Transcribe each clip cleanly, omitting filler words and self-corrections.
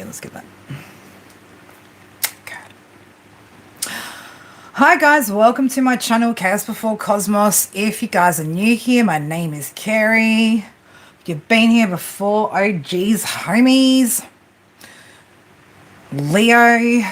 Yeah, let's get that. Hi guys, welcome to my channel, Chaos Before Cosmos. If you guys are new here, my name is Carrie. If you've been here before, oh geez, homies. Leo.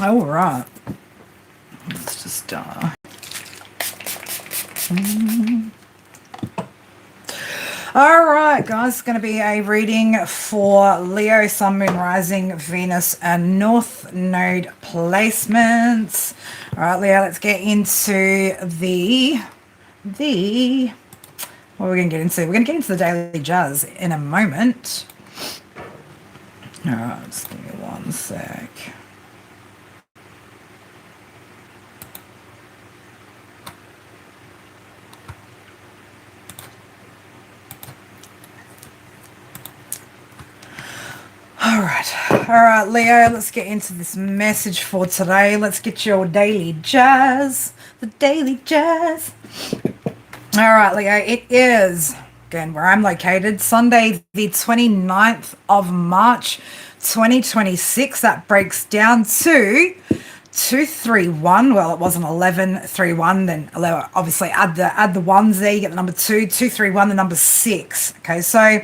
All right. Let's just All right, guys, it's going to be a reading for Leo, Sun, Moon, Rising, Venus, and North Node placements. All right, Leo, let's get into what are we going to get into? We're going to get into the daily jazz in a moment. All right, just give me one sec. All right, Leo, let's get into this message for today. Let's get your daily jazz, the daily jazz. All right, Leo, it is, again, where I'm located, Sunday, the 29th of March, 2026. That breaks down to 231. Well, it wasn't 1131. Then obviously add the ones there. You get the number 231, the number 6. Okay, so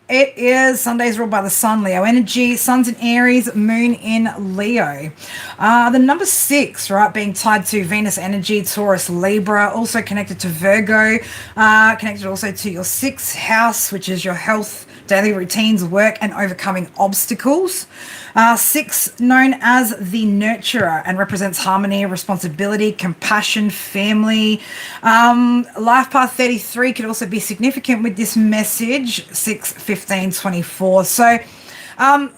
it is Sunday's ruled by the Sun, Leo energy. Sun's in Aries, Moon in Leo. The number 6, right, being tied to Venus energy, Taurus, Libra, also connected to Virgo, connected also to your 6th house, which is your health, daily routines, work, and overcoming obstacles. 6, known as the nurturer, and represents harmony, responsibility, compassion, family. Life path 33 could also be significant with this message, 6, 15, 24. So,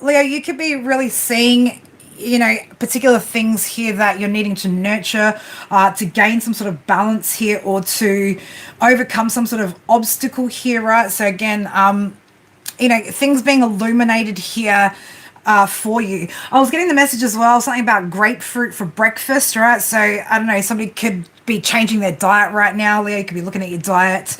Leo, you could be really seeing, you know, particular things here that you're needing to nurture to gain some sort of balance here, or to overcome some sort of obstacle here, right? So again, you know, things being illuminated here for you. I was getting the message as well, something about grapefruit for breakfast, right? So I don't know, somebody could be changing their diet right now. Leo, you could be looking at your diet,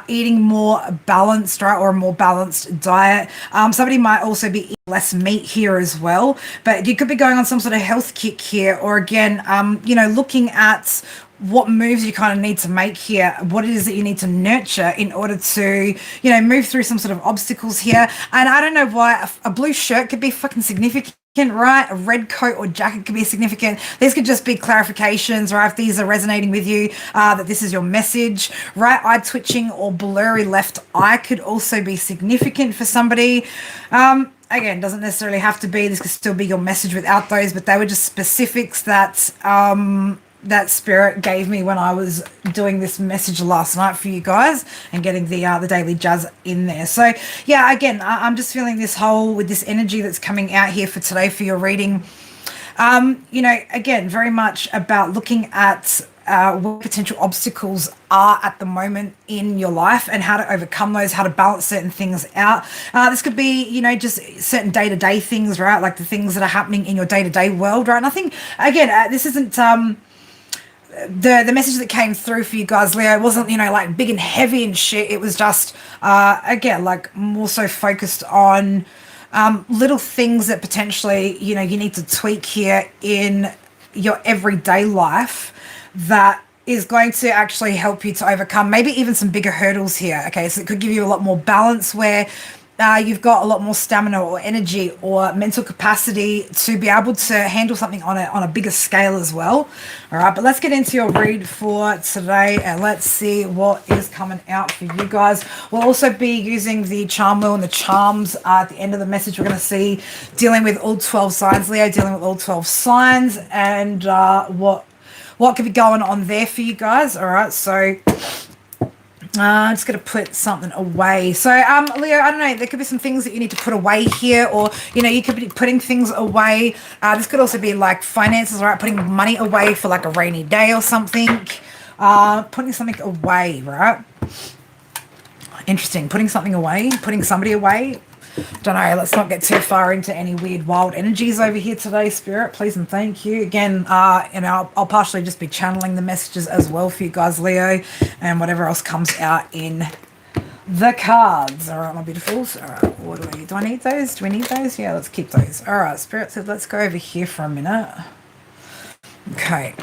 eating more balanced, right, or a more balanced diet. Somebody might also be eating less meat here as well, but you could be going on some sort of health kick here, or again, you know, looking at what moves you kind of need to make here, what it is that you need to nurture in order to, you know, move through some sort of obstacles here. And I don't know why a blue shirt could be fucking significant, right? A red coat or jacket could be significant. These could just be clarifications, right? If these are resonating with you, that this is your message. Right eye twitching or blurry left eye could also be significant for somebody. Again, doesn't necessarily have to be. This could still be your message without those, but they were just specifics that that spirit gave me when I was doing this message last night for you guys and getting the daily jazz in there. So yeah, again, I'm just feeling this whole with this energy that's coming out here for today for your reading. You know, again, very much about looking at what potential obstacles are at the moment in your life and how to overcome those, how to balance certain things out. This could be, you know, just certain day-to-day things, right? Like the things that are happening in your day-to-day world, right? Nothing, again, this isn't the message that came through for you guys, Leo, it wasn't, you know, like big and heavy and shit. It was just, again, like more so focused on little things that potentially, you know, you need to tweak here in your everyday life that is going to actually help you to overcome maybe even some bigger hurdles here. Okay, so it could give you a lot more balance where you've got a lot more stamina or energy or mental capacity to be able to handle something on a bigger scale as well. All right, but let's get into your read for today and let's see what is coming out for you guys. We'll also be using the charm wheel and the charms at the end of the message. We're going to see dealing with all 12 signs, Leo, dealing with all 12 signs and what could be going on there for you guys. All right, so I'm just going to put something away. So, Leo, I don't know, there could be some things that you need to put away here, or, you know, you could be putting things away. This could also be like finances, right? Putting money away for like a rainy day or something. Putting something away, right? Interesting. Putting something away, putting somebody away. Don't know, let's not get too far into any weird wild energies over here today, Spirit, please and thank you. Again, I'll partially just be channeling the messages as well for you guys, Leo, and whatever else comes out in the cards. All right, my beautifuls. All right, what do I need those? Do we need those? Yeah, let's keep those. All right, Spirit said let's go over here for a minute. Okay.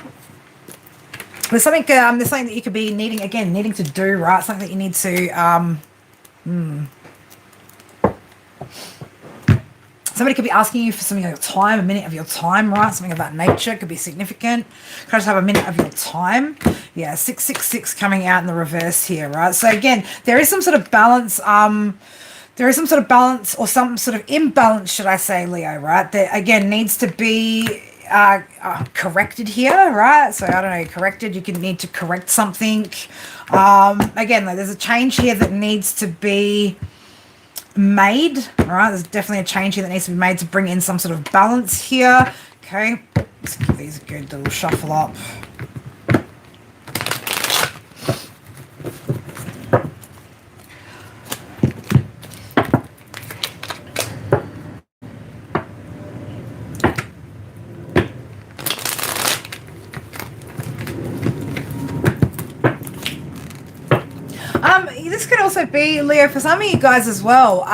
There's something that you could be needing to do, right? Something that you need to somebody could be asking you for something of your time, a minute of your time, right? Something of that nature could be significant. Could I just have a minute of your time? Yeah, 666 coming out in the reverse here, right? So again, there is some sort of balance. There is some sort of balance or some sort of imbalance, should I say, Leo, right? That again needs to be corrected here, right? So I don't know, corrected. You can need to correct something. Again, though, there's a change here that needs to be made, right? There's definitely a change here that needs to be made to bring in some sort of balance here. Okay, let's give these a good little shuffle up. This could also be, Leo, for some of you guys as well.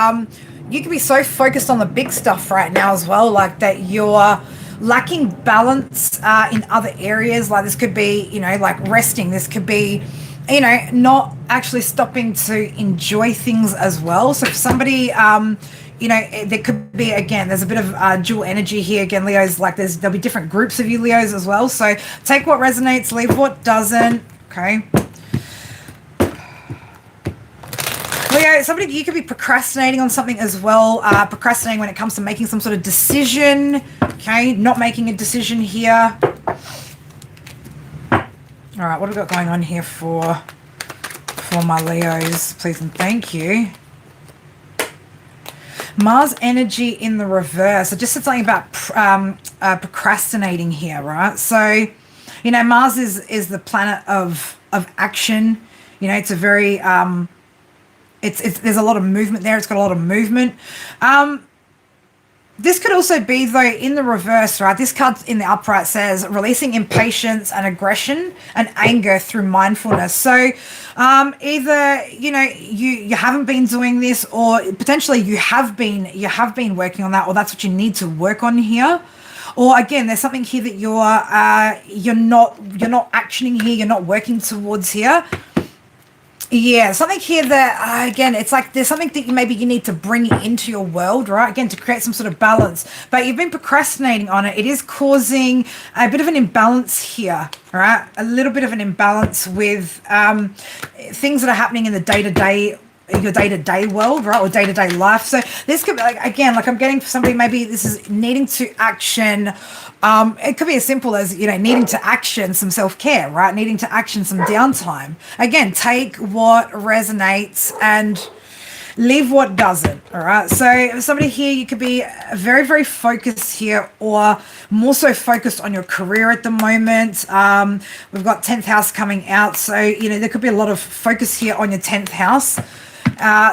You could be so focused on the big stuff right now as well, like that you're lacking balance in other areas. Like this could be, like resting. This could be, not actually stopping to enjoy things as well. So for somebody, there could be, again, there's a bit of dual energy here. Again, Leo's like there'll be different groups of you Leos as well. So take what resonates, leave what doesn't. Okay. Leo, you could be procrastinating on something as well. Procrastinating when it comes to making some sort of decision. Okay, not making a decision here. All right, what have we got going on here for my Leos? Please and thank you. Mars energy in the reverse. I just said something about procrastinating here, right? So, Mars is the planet of action. It's a very there's a lot of movement there. It's got a lot of movement. This could also be, though, in the reverse, right? This card in the upright says releasing impatience and aggression and anger through mindfulness. So either, you haven't been doing this, or potentially you have been working on that, or that's what you need to work on here. Or again, there's something here that you're not actioning here, you're not working towards here. Yeah, something here that, again, it's like there's something that maybe you need to bring into your world, right? Again, to create some sort of balance. But you've been procrastinating on it. It is causing a bit of an imbalance here, right? A little bit of an imbalance with things that are happening in the day-to-day, your day-to-day world, right? Or day-to-day life. So this could be, again, like I'm getting for somebody, maybe this is needing to action. It could be as simple as, needing to action some self-care, right? Needing to action some downtime. Again, take what resonates and leave what doesn't, all right? So somebody here, you could be very, very focused here, or more so focused on your career at the moment. We've got 10th house coming out. So, there could be a lot of focus here on your 10th house.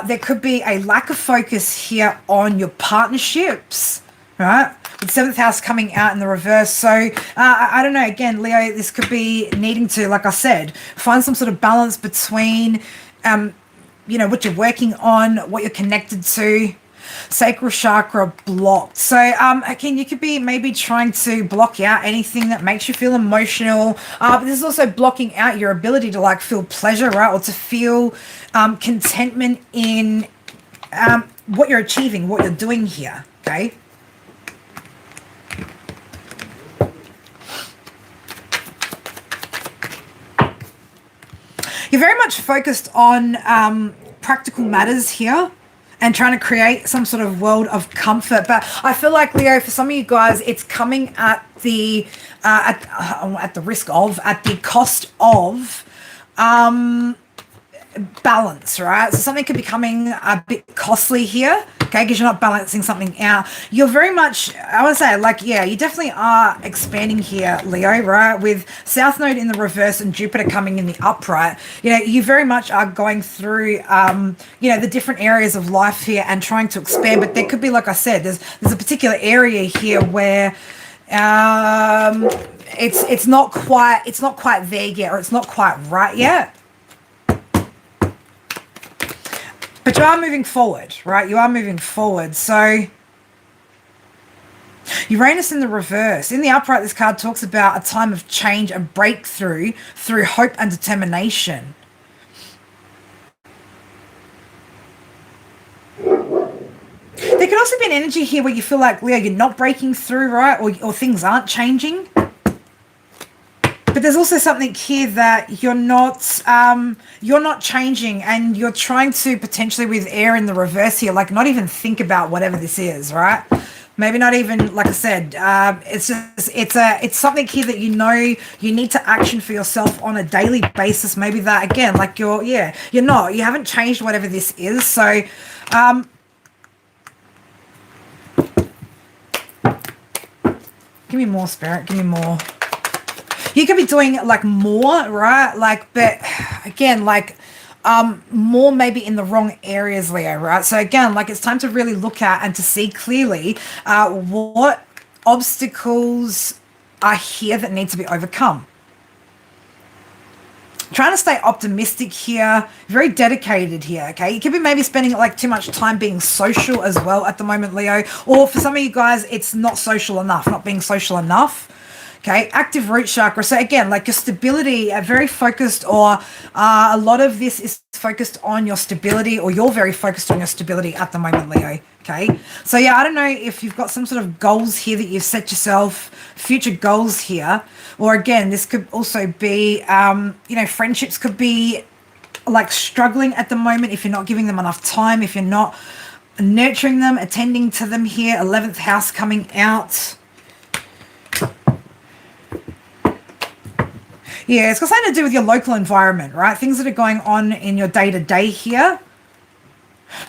There could be a lack of focus here on your partnerships, right? With 7th house coming out in the reverse. So I don't know, again, Leo, this could be needing to, like I said, find some sort of balance between, what you're working on, what you're connected to. Sacral chakra blocked. So again, you could be maybe trying to block out anything that makes you feel emotional. But this is also blocking out your ability to feel pleasure, right? Or to feel contentment in what you're achieving, what you're doing here, okay? You're very much focused on practical matters here and trying to create some sort of world of comfort. But I feel like, Leo, for some of you guys, it's coming at the at the cost of balance, right? So something could be coming a bit costly here, okay, because you're not balancing something out. You're very much, I would say, like, yeah, you definitely are expanding here, Leo, right? With South Node in the reverse and Jupiter coming in the upright, you know, you very much are going through, you know, the different areas of life here and trying to expand. But there could be, like I said, there's a particular area here where it's not quite there yet, or it's not quite right yet. But you are moving forward, right? You are moving forward. So Uranus in the reverse. In the upright, this card talks about a time of change and breakthrough through hope and determination. There could also be an energy here where you feel like, Leo, you're not breaking through, right? Or things aren't changing. But there's also something here that you're not changing, and you're trying to potentially, with air in the reverse here, like not even think about whatever this is, right? Maybe not even, like I said, it's something here that you know you need to action for yourself on a daily basis. Maybe that, again, like you haven't changed whatever this is. So give me more, Spirit, give me more. You could be doing like more, right? Like, but again, like more maybe in the wrong areas, Leo, right? So again, like it's time to really look at and to see clearly what obstacles are here that need to be overcome. Trying to stay optimistic here, very dedicated here, okay? You could be maybe spending like too much time being social as well at the moment, Leo. Or for some of you guys, it's not social enough, not being social enough. Okay, active root chakra. So again, like your stability, very focused, or a lot of this is focused on your stability, or you're very focused on your stability at the moment, Leo. Okay, so yeah, I don't know if you've got some sort of goals here that you've set yourself, future goals here, or again, this could also be, you know, friendships could be like struggling at the moment if you're not giving them enough time, if you're not nurturing them, attending to them here. 11th house coming out. Yeah, it's got something to do with your local environment, right? Things that are going on in your day-to-day here.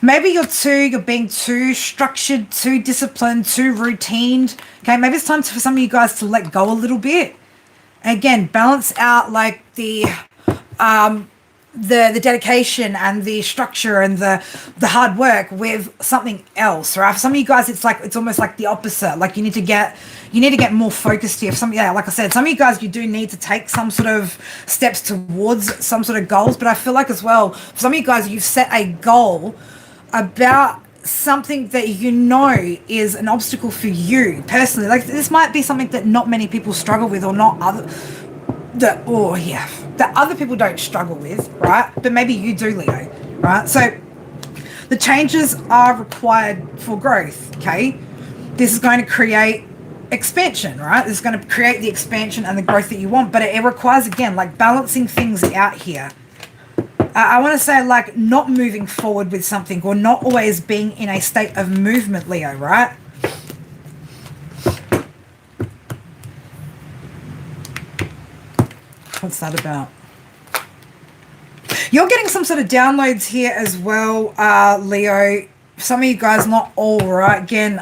Maybe you're being too structured, too disciplined, too routined. Okay, maybe it's time for some of you guys to let go a little bit. Again, balance out like the dedication and the structure and the hard work with something else, right? For some of you guys, it's almost like the opposite. Like you need to get more focused here. Like I said, some of you guys, you do need to take some sort of steps towards some sort of goals. But I feel like as well, for some of you guys, you've set a goal about something that you know is an obstacle for you personally. Like this might be something that not many people struggle with, or that other people don't struggle with, right? But maybe you do, Leo, right? So the changes are required for growth, okay? This is going to create expansion, right? This is going to create the expansion and the growth that you want, but it requires, again, like balancing things out here. I want to say like not moving forward with something, or not always being in a state of movement, Leo, right? What's that about? You're getting some sort of downloads here as well, Leo. Some of you guys, not all, right? Again,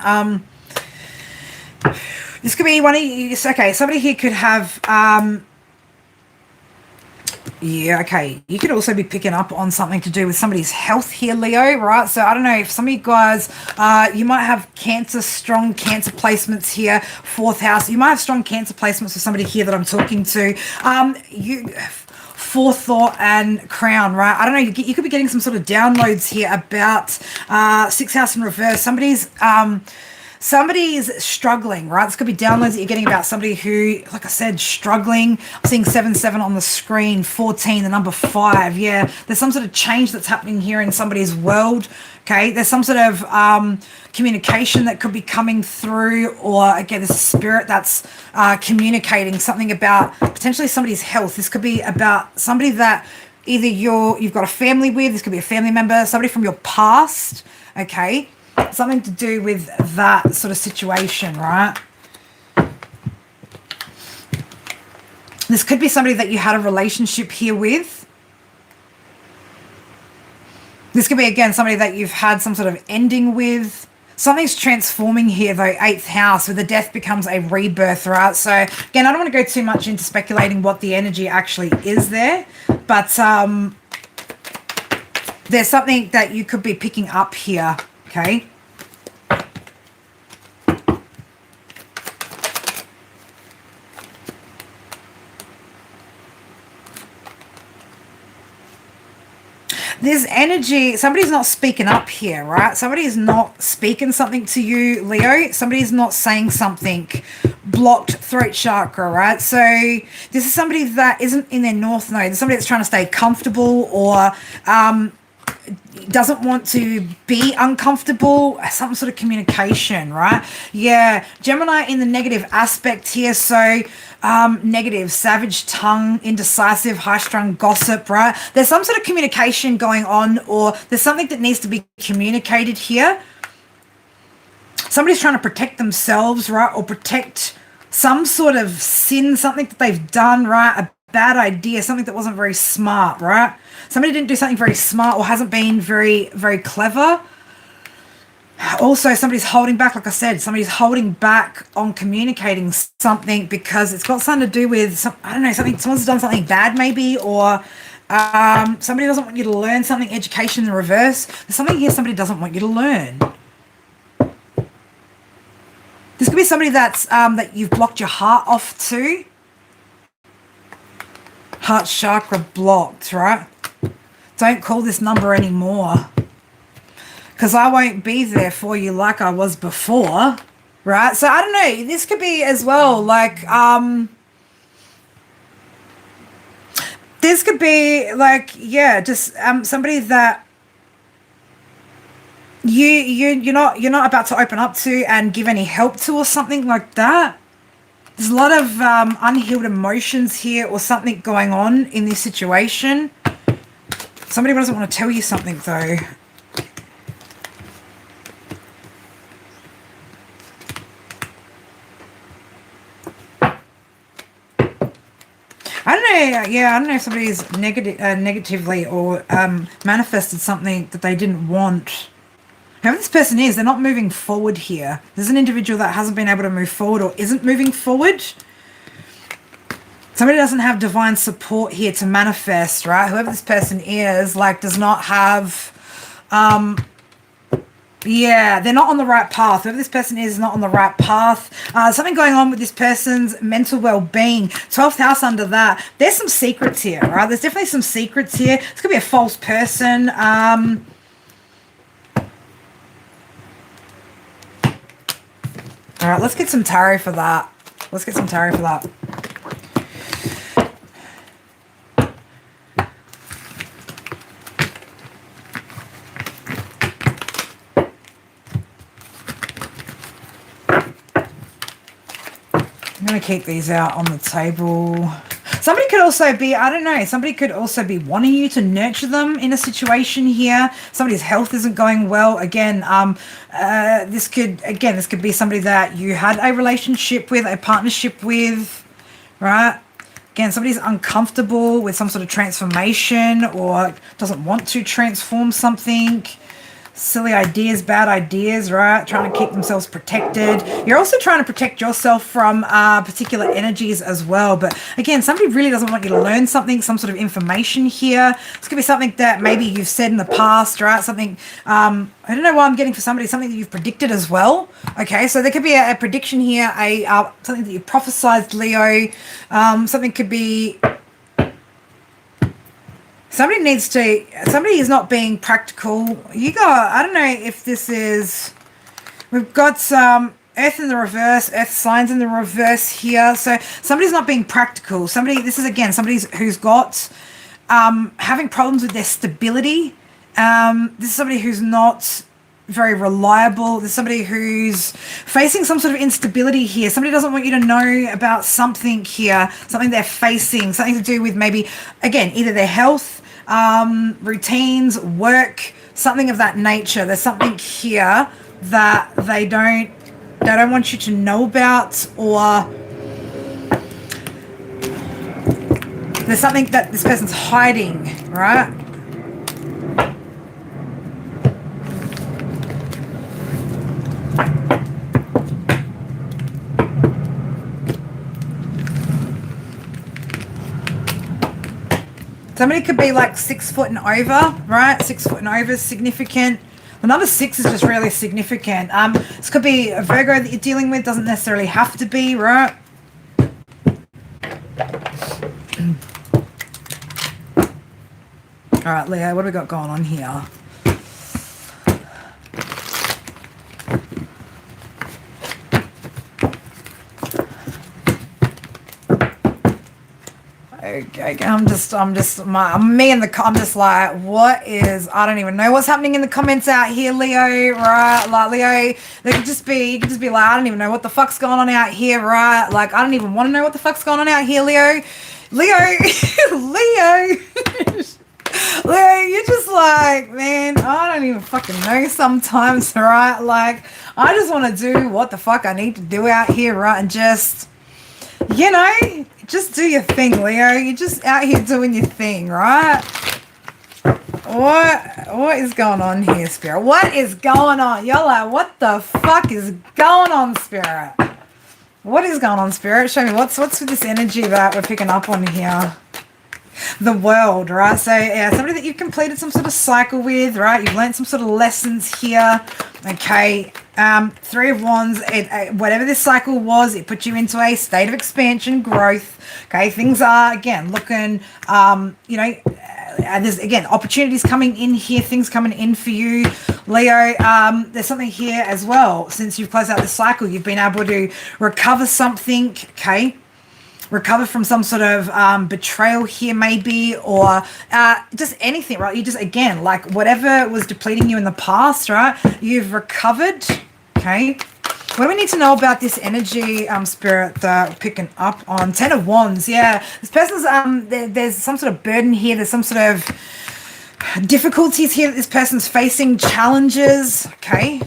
this could be one of you. Okay, somebody here could have... yeah, okay. You could also be picking up on something to do with somebody's health here, Leo, right? So I don't know if some of you guys, you might have strong cancer placements here, 4th house. You might have strong cancer placements with somebody here that I'm talking to. Forethought and crown, right? I don't know. You could be getting some sort of downloads here about 6th house in reverse. Somebody's struggling, right? This could be downloads that you're getting about somebody who, like I said, struggling. I'm seeing 7-7 on the screen, 14, the number 5. Yeah, there's some sort of change that's happening here in somebody's world. Okay, there's some sort of communication that could be coming through, or again, there's a spirit that's communicating something about potentially somebody's health. This could be about somebody that either you've got a family with. This could be a family member, somebody from your past. Okay. Something to do with that sort of situation, right? This could be somebody that you had a relationship here with. This could be, again, somebody that you've had some sort of ending with. Something's transforming here, though, 8th house, where the death becomes a rebirth, right? So, again, I don't want to go too much into speculating what the energy actually is there, but there's something that you could be picking up here, okay? This energy, somebody's not speaking up here, right? Somebody's not speaking something to you, Leo. Somebody's not saying something. Blocked throat chakra, right? So this is somebody that isn't in their north node. There's somebody that's trying to stay comfortable or doesn't want to be uncomfortable, some sort of communication, right? Yeah, Gemini in the negative aspect here. So negative, savage tongue, indecisive, high-strung gossip, right? There's some sort of communication going on, or there's something that needs to be communicated here. Somebody's trying to protect themselves, right? Or protect some sort of sin, something that they've done, right? A bad idea, something that wasn't very smart, right? Somebody didn't do something very smart or hasn't been very, very clever. Also, somebody's holding back, like I said, somebody's holding back on communicating something because it's got something to do with, I don't know, someone's done something bad maybe, or somebody doesn't want you to learn something, education in reverse. There's something here somebody doesn't want you to learn. This could be somebody that's that you've blocked your heart off to. Heart chakra blocked, right? Don't call this number anymore. Because I won't be there for you like I was before, right? So I don't know. This could be as well like, this could be like, yeah, just somebody that you're not about to open up to and give any help to or something like that. There's a lot of unhealed emotions here or something going on in this situation. Somebody doesn't want to tell you something though. I don't know. Yeah, I don't know if somebody's negatively or manifested something that they didn't want. Whoever this person is, they're not moving forward here. There's an individual that hasn't been able to move forward or isn't moving forward. Somebody doesn't have divine support here to manifest, right? Whoever this person is, like, does not have, yeah, they're not on the right path. Whoever this person is not on the right path. Something going on with this person's mental well-being. 12th house under that. There's some secrets here, right? There's definitely some secrets here. This could be a false person. All right, let's get some tarot for that. Let's get some tarot for that. I'm going to keep these out on the table. Somebody could also be, I don't know, somebody could also be wanting you to nurture them in a situation here. Somebody's health isn't going well. Again, this could be somebody that you had a relationship with, a partnership with, right? Again, somebody's uncomfortable with some sort of transformation or doesn't want to transform something. Silly ideas, bad ideas, right? Trying to keep themselves protected. You're also trying to protect yourself from particular energies as well. But again, somebody really doesn't want you to learn something, some sort of information here. This could be something that maybe you've said in the past, right? Something, I don't know why I'm getting for somebody, something that you've predicted as well. Okay, so there could be a prediction here, something that you prophesized, Leo. Something could be... Somebody is not being practical. I don't know if this is, we've got some Earth in the reverse, Earth signs in the reverse here. So somebody's not being practical. This is again, somebody who's got, having problems with their stability. This is somebody who's not very reliable. There's somebody who's facing some sort of instability here. Somebody doesn't want you to know about something here, something they're facing, something to do with maybe, again, either their health, routines, work, something of that nature. There's something here that they don't want you to know about, or there's something that this person's hiding, right? Somebody could be like 6 foot and over, right? 6 foot and over is significant. The number 6 is just really significant. This could be a Virgo that you're dealing with. Doesn't necessarily have to be, right? All right, Leo, what have we got going on here? Okay, I'm just like, what is, I don't even know what's happening in the comments out here, Leo, right? Like, Leo, you could just be like, I don't even know what the fuck's going on out here, right? Like, I don't even want to know what the fuck's going on out here, Leo. Leo, you're just like, man, I don't even fucking know sometimes, right? Like, I just want to do what the fuck I need to do out here, right? And just, you know, just do your thing, Leo. You're just out here doing your thing, right? What is going on here, Spirit? What is going on? You're like, what the fuck is going on, Spirit? What is going on, Spirit? Show me what's with this energy that we're picking up on here. The world, right? So yeah, somebody that you've completed some sort of cycle with, right? You've learned some sort of lessons here. Okay. 3 of Wands, whatever this cycle was, it put you into a state of expansion, growth. Okay, things are again looking, you know, there's again opportunities coming in here, things coming in for you, Leo. There's something here as well. Since you've closed out the cycle, you've been able to recover something. Okay. Recover from some sort of betrayal here maybe, or just anything, right? You just, again, like whatever was depleting you in the past, right? You've recovered, okay? What do we need to know about this energy, Spirit, that we're picking up on? 10 of Wands, yeah. This person's, there's some sort of burden here. There's some sort of difficulties here that this person's facing, challenges, okay?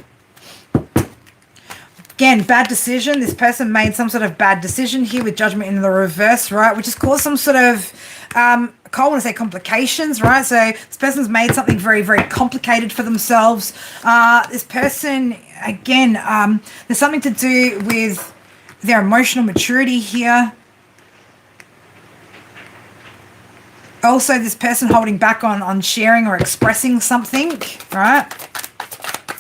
Again, bad decision. This person made some sort of bad decision here with Judgment in the reverse, right? Which has caused some sort of, I want to say complications, right? So this person's made something very, very complicated for themselves. This person, again, there's something to do with their emotional maturity here. Also, this person holding back on sharing or expressing something, right?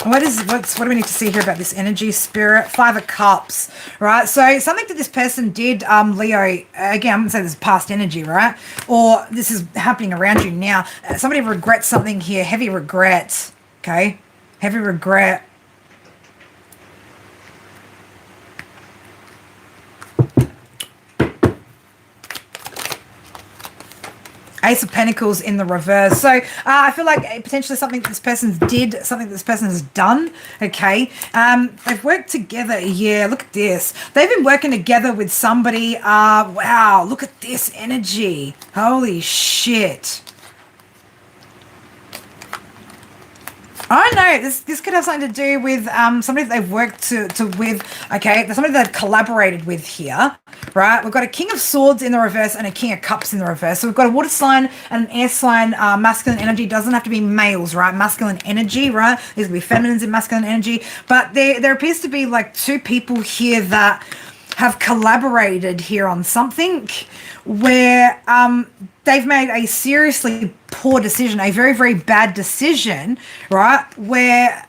What do we need to see here about this energy, Spirit? 5 of Cups, right? So something that this person did, Leo, again, I'm going to say this is past energy, right? Or this is happening around you now. Somebody regrets something here, heavy regret, okay? Heavy regret. Ace of Pentacles in the reverse. So I feel like potentially something that this person did, something that this person has done, okay? They've worked together. Yeah, look at this. They've been working together with somebody. Wow, look at this energy. Holy shit. I don't know. This could have something to do with somebody that they've worked with. Okay, there's somebody that they've collaborated with here, right? We've got a King of Swords in the reverse and a King of Cups in the reverse. So we've got a water sign and an air sign. Masculine energy doesn't have to be males, right? Masculine energy, right? These will be feminines in masculine energy. But there appears to be like 2 people here that have collaborated here on something where they've made a seriously poor decision, a very, very bad decision, right? Where,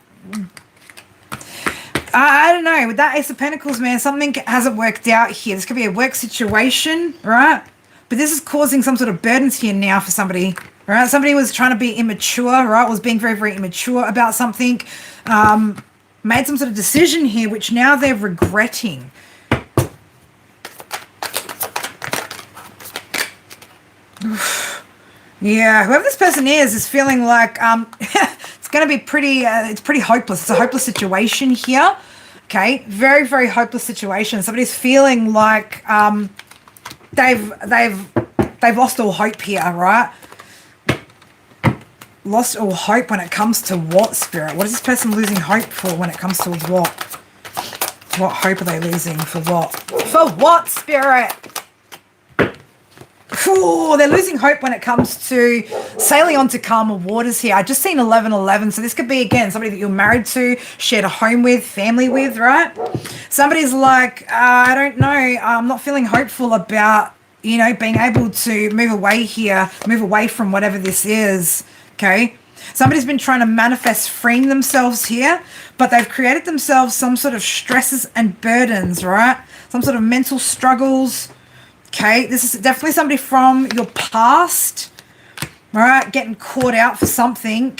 I don't know, with that Ace of Pentacles, man, something hasn't worked out here. This could be a work situation, right? But this is causing some sort of burdens here now for somebody, right? Somebody was trying to be immature, right? Was being very, very immature about something. Made some sort of decision here, which now they're regretting. Yeah, whoever this person is feeling like it's going to be pretty, it's pretty hopeless. It's a hopeless situation here. Okay, very, very hopeless situation. Somebody's feeling like they've lost all hope here, right? Lost all hope when it comes to what, Spirit? What is this person losing hope for when it comes to what? What hope are they losing for what? For what, Spirit? Ooh, they're losing hope when it comes to sailing onto calmer waters here. I just seen 1111, so this could be, again, somebody that you're married to, shared a home with, family with, right? Somebody's like, I don't know, I'm not feeling hopeful about you know, being able to move away here, move away from whatever this is, okay? Somebody's been trying to manifest freeing themselves here, but they've created themselves some sort of stresses and burdens, right? Some sort of mental struggles, okay? This is definitely somebody from your past, all right? Getting caught out for something.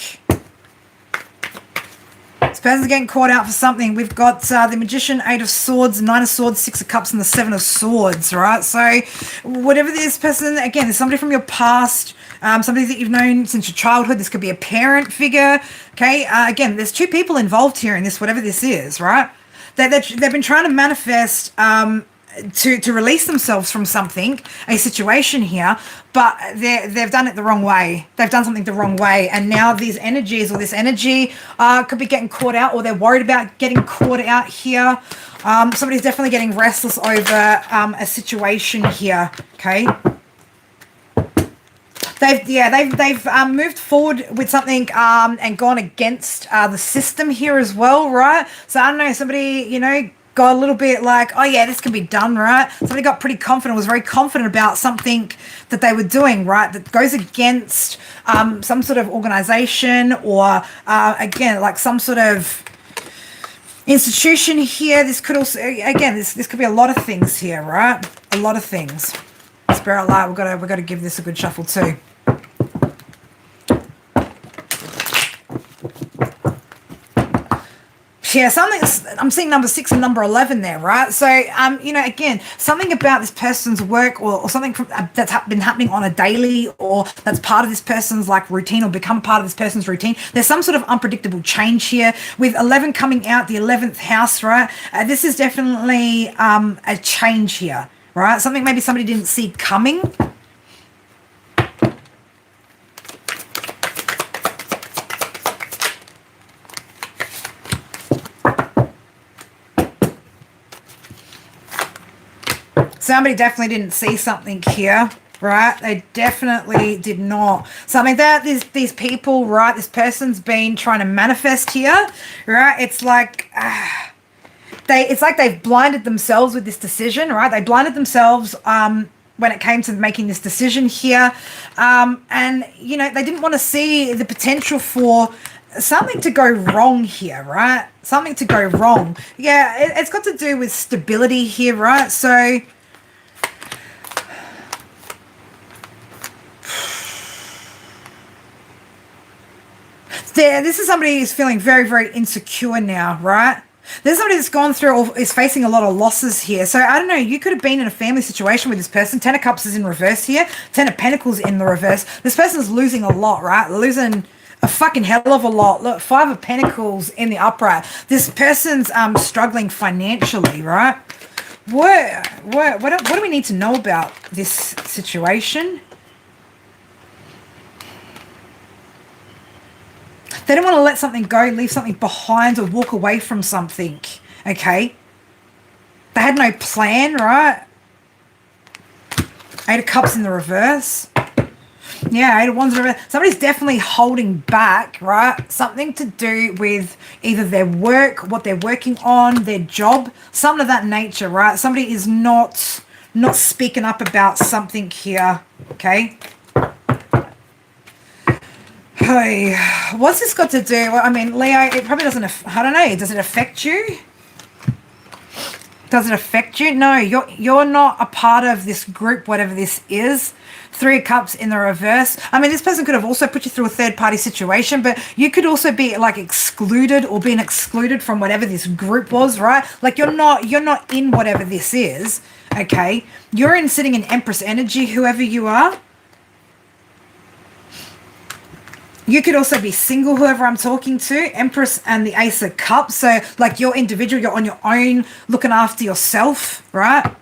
This person's getting caught out for something. We've got the Magician, 8 of Swords, 9 of Swords, 6 of Cups, and the 7 of Swords, right? So whatever this person, again, there's somebody from your past, somebody that you've known since your childhood. This could be a parent figure, okay? Again, there's 2 people involved here in this, whatever this is, right? They've been trying to manifest to release themselves from something, a situation here, but they've done it the wrong way. They've done something the wrong way, and now these energies or this energy could be getting caught out, or they're worried about getting caught out here. Somebody's definitely getting restless over a situation here, okay? They've moved forward with something and gone against the system here as well, right? So I don't know, somebody, you know, got a little bit like, oh yeah, this can be done, right? Somebody got pretty confident, was very confident about something that they were doing, right? That goes against some sort of organization or again, like some sort of institution here. This could also, again, this could be a lot of things here, right? A lot of things. Spirit light, we've got to give this a good shuffle too. Yeah, I'm seeing number 6 and number 11 there, right? So, you know, again, something about this person's work or something that's been happening on a daily, or that's part of this person's like routine or become part of this person's routine. There's some sort of unpredictable change here with 11 coming out, the 11th house, right? This is definitely a change here, right? Something maybe somebody didn't see coming. Somebody definitely didn't see something here, right? They definitely did not. Something that these people, right? This person's been trying to manifest here, right? It's like it's like they've blinded themselves with this decision, right? They blinded themselves when it came to making this decision here, and you know, they didn't want to see the potential for something to go wrong here, right? Something to go wrong. Yeah, it's got to do with stability here, right? So this is somebody who's feeling very, very insecure now, right? There's somebody that's gone through or is facing a lot of losses here. So I don't know, you could have been in a family situation with this person. 10 of Cups is in reverse here. 10 of Pentacles in the reverse. This person's losing a lot, right? Losing a fucking hell of a lot. Look, 5 of Pentacles in the upright. This person's struggling financially, right? What do we need to know about this situation? They don't want to let something go, leave something behind, or walk away from something, okay? They had no plan, right? 8 of Cups in the reverse. Yeah, 8 of Wands in the reverse. Somebody's definitely holding back, right? Something to do with either their work, what they're working on, their job, something of that nature, right? Somebody is not speaking up about something here, okay? Hey, what's this got to do? Well, I mean, Leo, it probably doesn't, I don't know, does it affect you? Does it affect you? No, you're not a part of this group, whatever this is. 3 of Cups in the reverse. I mean, this person could have also put you through a third-party situation, but you could also be, like, excluded or being excluded from whatever this group was, right? Like, you're not in whatever this is, okay? You're in sitting in Empress energy, whoever you are. You could also be single, whoever I'm talking to. Empress and the Ace of Cups. So, like, you're individual, you're on your own, looking after yourself, right?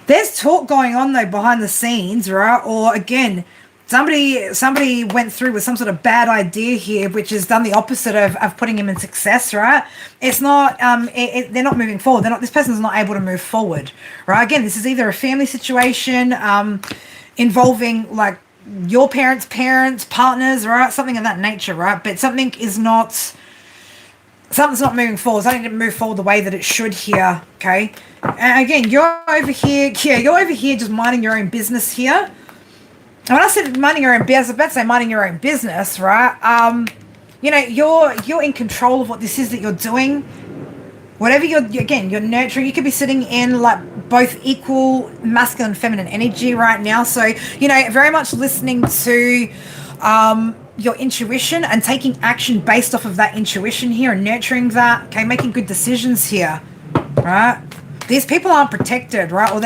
There's talk going on, though, behind the scenes, right? Or, again, somebody went through with some sort of bad idea here, which has done the opposite of putting him in success, right? It's not, they're not moving forward. This person's not able to move forward, right? Again, this is either a family situation involving, like, your parents, partners, right? Something of that nature, right? But something is not something's not moving forward. Something didn't move forward the way that it should here, okay? And again, you're over here, you're over here just minding your own business here. And when I said minding your own business, I was about to say minding your own business, right? You're in control of what this is that you're doing. Whatever you're nurturing. You could be sitting in like both equal masculine and feminine energy right now. So, very much listening to your intuition and taking action based off of that intuition here and nurturing that, okay, making good decisions here, right? These people aren't protected, right? Or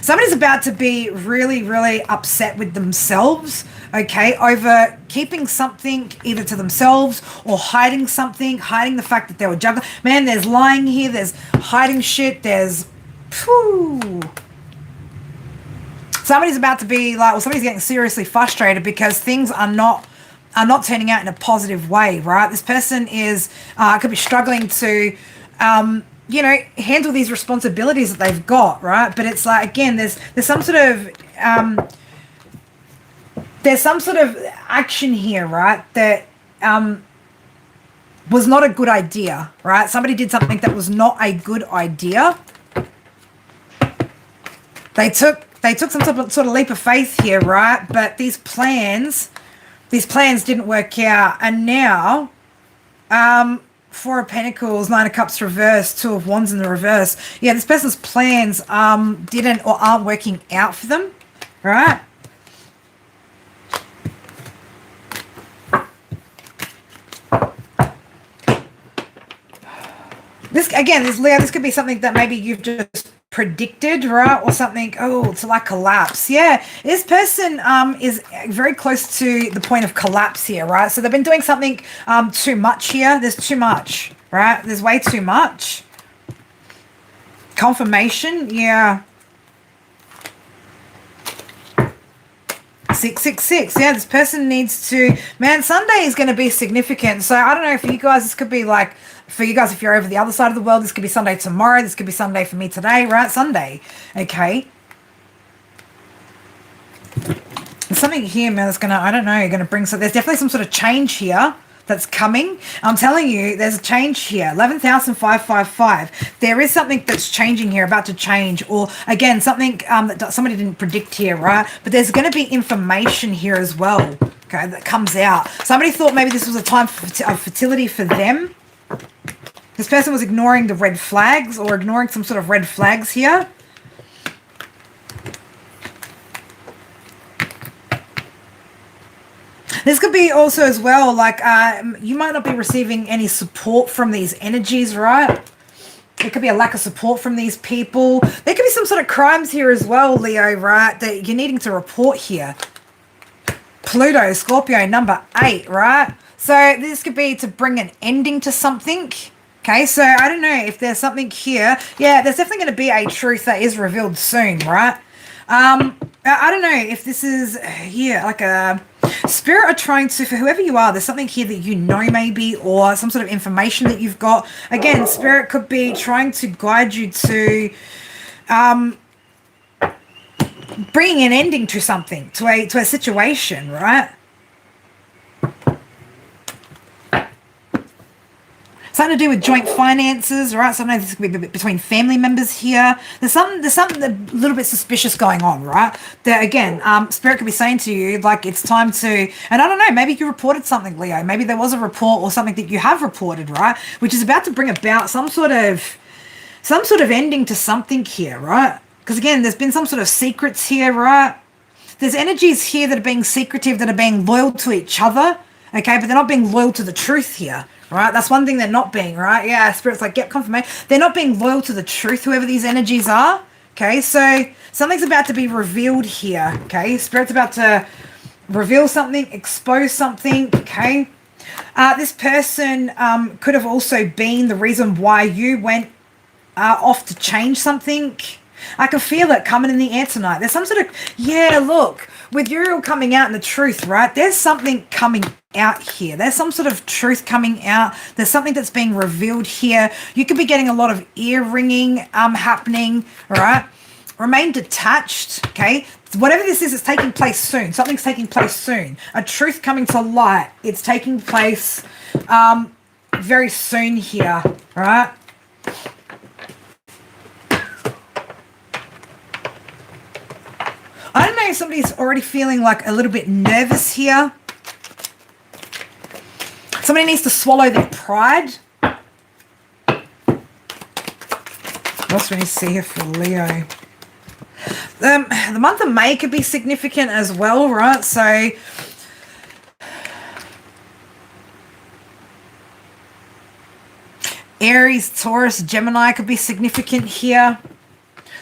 somebody's about to be really, really upset with themselves, okay, over keeping something either to themselves or hiding something, hiding the fact that they were juggling. Man, there's lying here, there's hiding shit, there's, somebody's about to be like, or somebody's getting seriously frustrated because things are not turning out in a positive way, right? This person could be struggling to, handle these responsibilities that they've got, right? But it's like, again, there's some sort of action here, right? That was not a good idea, right? Somebody did something that was not a good idea. They took some sort of leap of faith here, right? But these plans didn't work out. And now, Four of Pentacles, Nine of Cups reversed, Two of Wands in the reverse. Yeah, this person's plans didn't or aren't working out for them, right? This could be something that maybe you've just predicted, right? Or something, to like collapse. Yeah, this person is very close to the point of collapse here, right? So they've been doing something too much here. There's too much, right? There's way too much. Confirmation, yeah. 666. Yeah, this person needs to, man, Sunday is going to be significant. So I don't know, for you guys, this could be like, for you guys, if you're over the other side of the world, this could be Sunday tomorrow. This could be Sunday for me today, right? Sunday. Okay. There's something here, man, that's going to bring, so there's definitely some sort of change here that's coming. I'm telling you, there's a change here. 11,555. There is something that's changing here, about to change, or again, something that somebody didn't predict here, right? But there's going to be information here as well, okay, that comes out. Somebody thought maybe this was a time of fertility for them. This person was ignoring the red flags or ignoring some sort of red flags here. This could be also as well, like, you might not be receiving any support from these energies, right? There could be a lack of support from these people. There could be some sort of crimes here as well, Leo, right, that you're needing to report here. Pluto, Scorpio, number 8, right? So this could be to bring an ending to something. Okay, so I don't know if there's something here. Yeah, there's definitely going to be a truth that is revealed soon, right? I don't know if this is, like a spirit are trying to, for whoever you are, there's something here that you know maybe, or some sort of information that you've got. Again, spirit could be trying to guide you to bringing an ending to something, to a situation, right? Something to do with joint finances, right? Sometimes this could be between family members here. There's something a little bit suspicious going on, right? That again, spirit could be saying to you, like, it's time to, and I don't know, maybe you reported something, Leo. Maybe there was a report or something that you have reported, right? Which is about to bring about some sort of ending to something here, right? Because again, there's been some sort of secrets here, right? There's energies here that are being secretive, that are being loyal to each other, okay? But they're not being loyal to the truth here. Right, that's one thing they're not being, right? Yeah, spirit's like, get confirmation. They're not being loyal to the truth, whoever these energies are. Okay, so something's about to be revealed here. Okay, spirit's about to reveal something, expose something. Okay, this person could have also been the reason why you went off to change something. I can feel it coming in the air tonight. There's some sort of, look, with Uriel coming out in the truth, right? There's something coming out here. There's some sort of truth coming out. There's something that's being revealed here. You could be getting a lot of ear ringing happening, all right? Remain detached, okay? Whatever this is, it's taking place soon. Something's taking place soon. A truth coming to light. It's taking place very soon here, right? I don't know if somebody's already feeling like a little bit nervous here. Somebody needs to swallow their pride. What else do we need to see here for Leo? The month of May could be significant as well, right? So Aries, Taurus, Gemini could be significant here.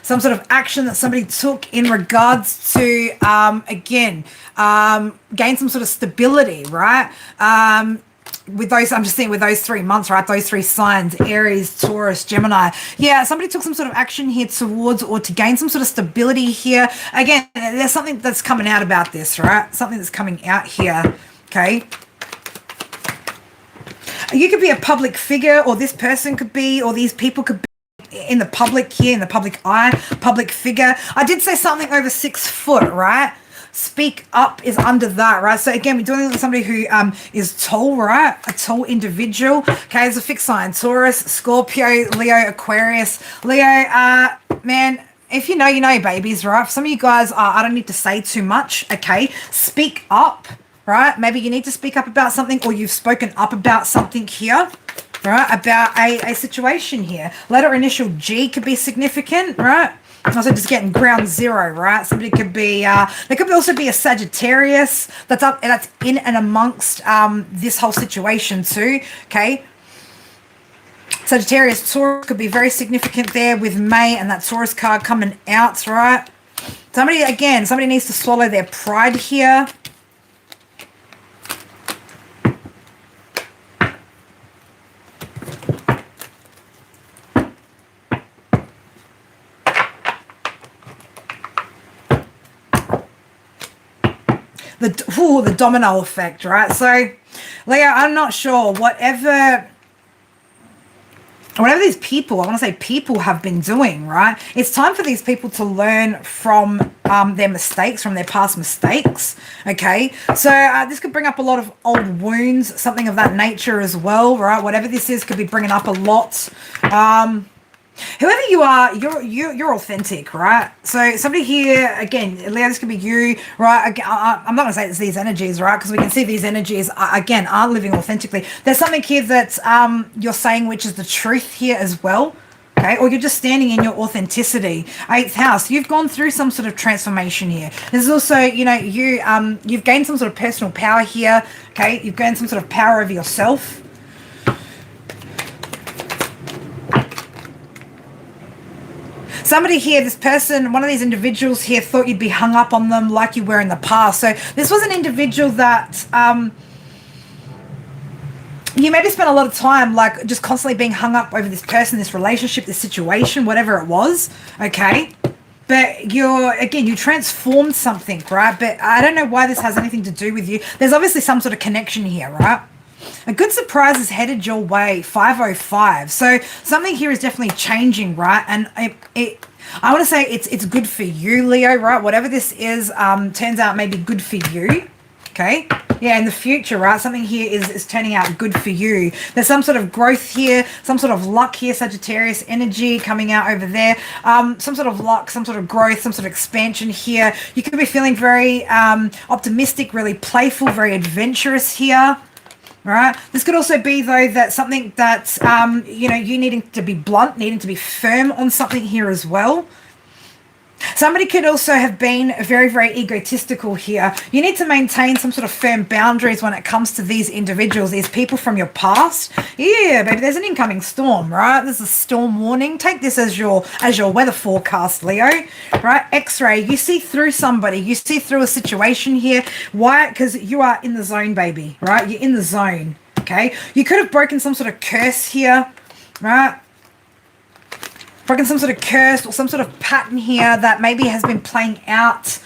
Some sort of action that somebody took in regards to, gain some sort of stability, right? With those, I'm just saying with those 3 months, right? Those 3 signs, Aries, Taurus, Gemini. Yeah, somebody took some sort of action here towards or to gain some sort of stability here. Again, there's something that's coming out about this, right? Something that's coming out here, okay? You could be a public figure, or this person could be, or these people could be in the public here, in the public eye, public figure. I did say something over 6 foot, right? Speak up is under that, right? So again, we're dealing with somebody who is tall, right? A tall individual. Okay, there's a fixed sign: Taurus, Scorpio, Leo, Aquarius. Leo, man, if you know, babies, right? For some of you guys, I don't need to say too much, okay? Speak up, right? Maybe you need to speak up about something, or you've spoken up about something here, right? About a situation here. Letter initial G could be significant, right? Also just getting ground zero, right? Somebody could be, there could also be a Sagittarius that's in and amongst this whole situation too, okay? Sagittarius, Taurus could be very significant there with May and that Taurus card coming out, right? Somebody needs to swallow their pride here. The domino effect, right? So, Leo, I'm not sure. Whatever these people, I want to say people have been doing, right? It's time for these people to learn from their mistakes, from their past mistakes, okay? So this could bring up a lot of old wounds, something of that nature as well, right? Whatever this is could be bringing up a lot. Whoever you are, you're authentic, right? So somebody here, again, Leo, this could be you, right? I'm not going to say it's these energies, right? Because we can see these energies, again, aren't living authentically. There's something here that you're saying which is the truth here as well, okay? Or you're just standing in your authenticity. 8th house, you've gone through some sort of transformation here. There's also, you've gained some sort of personal power here, okay? You've gained some sort of power over yourself. Somebody here, this person, one of these individuals here thought you'd be hung up on them like you were in the past. So this was an individual that you maybe spent a lot of time like just constantly being hung up over this person, this relationship, this situation, whatever it was, okay? But you transformed something, right? But I don't know why this has anything to do with you. There's obviously some sort of connection here, right? A good surprise is headed your way, 505. So something here is definitely changing, right? And I want to say it's good for you, Leo, right? Whatever this is, turns out maybe good for you, okay? Yeah, in the future, right? Something here is turning out good for you. There's some sort of growth here, some sort of luck here, Sagittarius energy coming out over there. Some sort of luck, some sort of growth, some sort of expansion here. You could be feeling very optimistic, really playful, very adventurous here. Right. This could also be, though, that something that, you needing to be blunt, needing to be firm on something here as well. Somebody could also have been very, very egotistical here. You need to maintain some sort of firm boundaries when it comes to these individuals, these people from your past. Yeah, baby, there's an incoming storm, right? There's a storm warning. Take this as your weather forecast, Leo, right? X-ray, you see through somebody. You see through a situation here. Why? Because you are in the zone, baby, right? You're in the zone, okay? You could have broken some sort of curse here, right? Broken some sort of curse or some sort of pattern here that maybe has been playing out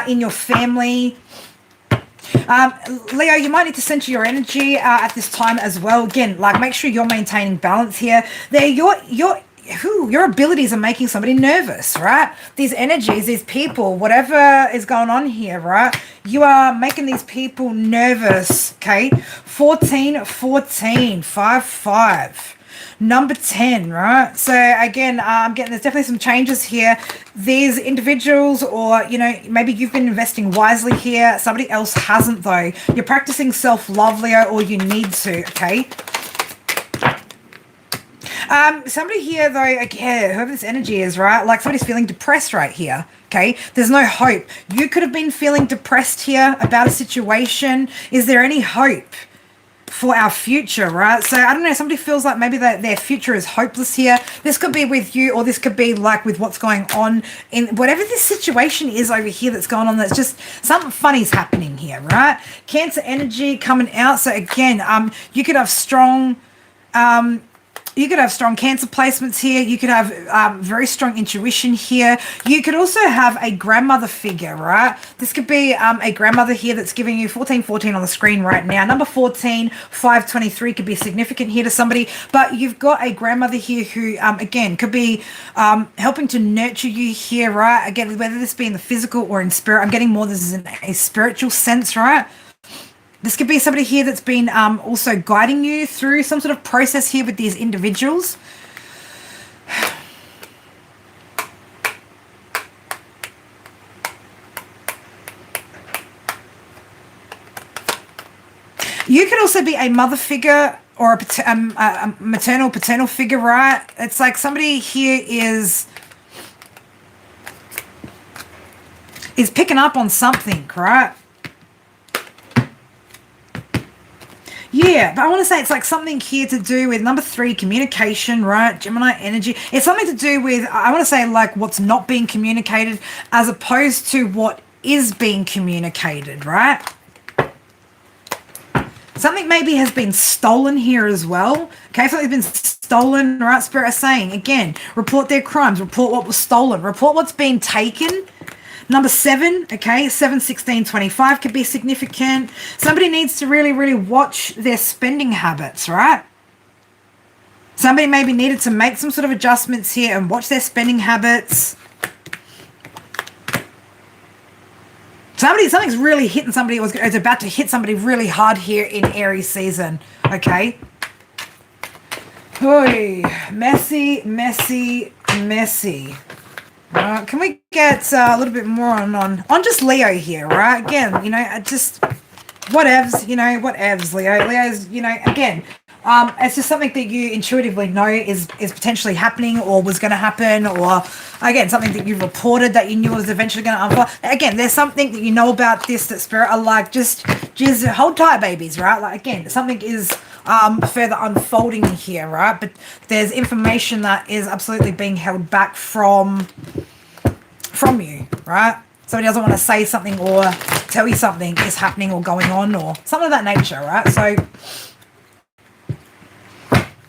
in your family. Leo, you might need to center your energy at this time as well. Again, like make sure you're maintaining balance here. There, your abilities are making somebody nervous, right? These energies, these people, whatever is going on here, right? You are making these people nervous, okay? 14, 14, 5, 5. Number 10, right? So again, I'm getting there's definitely some changes here. These individuals, or, you know, maybe you've been investing wisely here. Somebody else hasn't, though. You're practicing self-love, Leo, or you need to, okay? Somebody here, though, again, whoever this energy is, right? Like somebody's feeling depressed right here, okay? There's no hope. You could have been feeling depressed here about a situation. Is there any hope for our future, right? So I don't know, somebody feels like maybe their future is hopeless here. This could be with you, or this could be like with what's going on in whatever this situation is over here that's going on. That's just something funny's happening here, right? Cancer energy coming out. So again, you could have strong Cancer placements here. You could have very strong intuition here. You could also have a grandmother figure, right? This could be a grandmother here that's giving you 1414 on the screen right now. Number 14, 523 could be significant here to somebody, but you've got a grandmother here who, again, could be helping to nurture you here, right? Again, whether this be in the physical or in spirit. I'm getting more this is in a spiritual sense, right? This could be somebody here that's been also guiding you through some sort of process here with these individuals. You could also be a mother figure or a maternal, paternal figure, right? It's like somebody here is picking up on something, right? Yeah, but I want to say it's like something here to do with number 3, communication, right? Gemini energy. It's something to do with, I want to say, like what's not being communicated as opposed to what is being communicated, right? Something maybe has been stolen here as well. Okay, something's been stolen, right? Spirit is saying, again, report their crimes, report what was stolen, report what's been taken. Number 7, okay, 7, 16, 25 could be significant. Somebody needs to really, really watch their spending habits, right? Somebody maybe needed to make some sort of adjustments here and watch their spending habits. Something's really hitting somebody, it's about to hit somebody really hard here in Aries season, okay? Oy, messy, messy, messy. Can we get a little bit more on just Leo here, right? Again, you know, just whatevs, you know, whatevs, Leo. Leo's, you know, again, it's just something that you intuitively know is potentially happening or was going to happen, or again, something that you reported that you knew was eventually going to unfold. Again, there's something that you know about this that Spirit are like, just hold tight, babies, right? Like, again, something is further unfolding here, right? But there's information that is absolutely being held back from you, right? Somebody doesn't want to say something or tell you something is happening or going on or something of that nature, right? So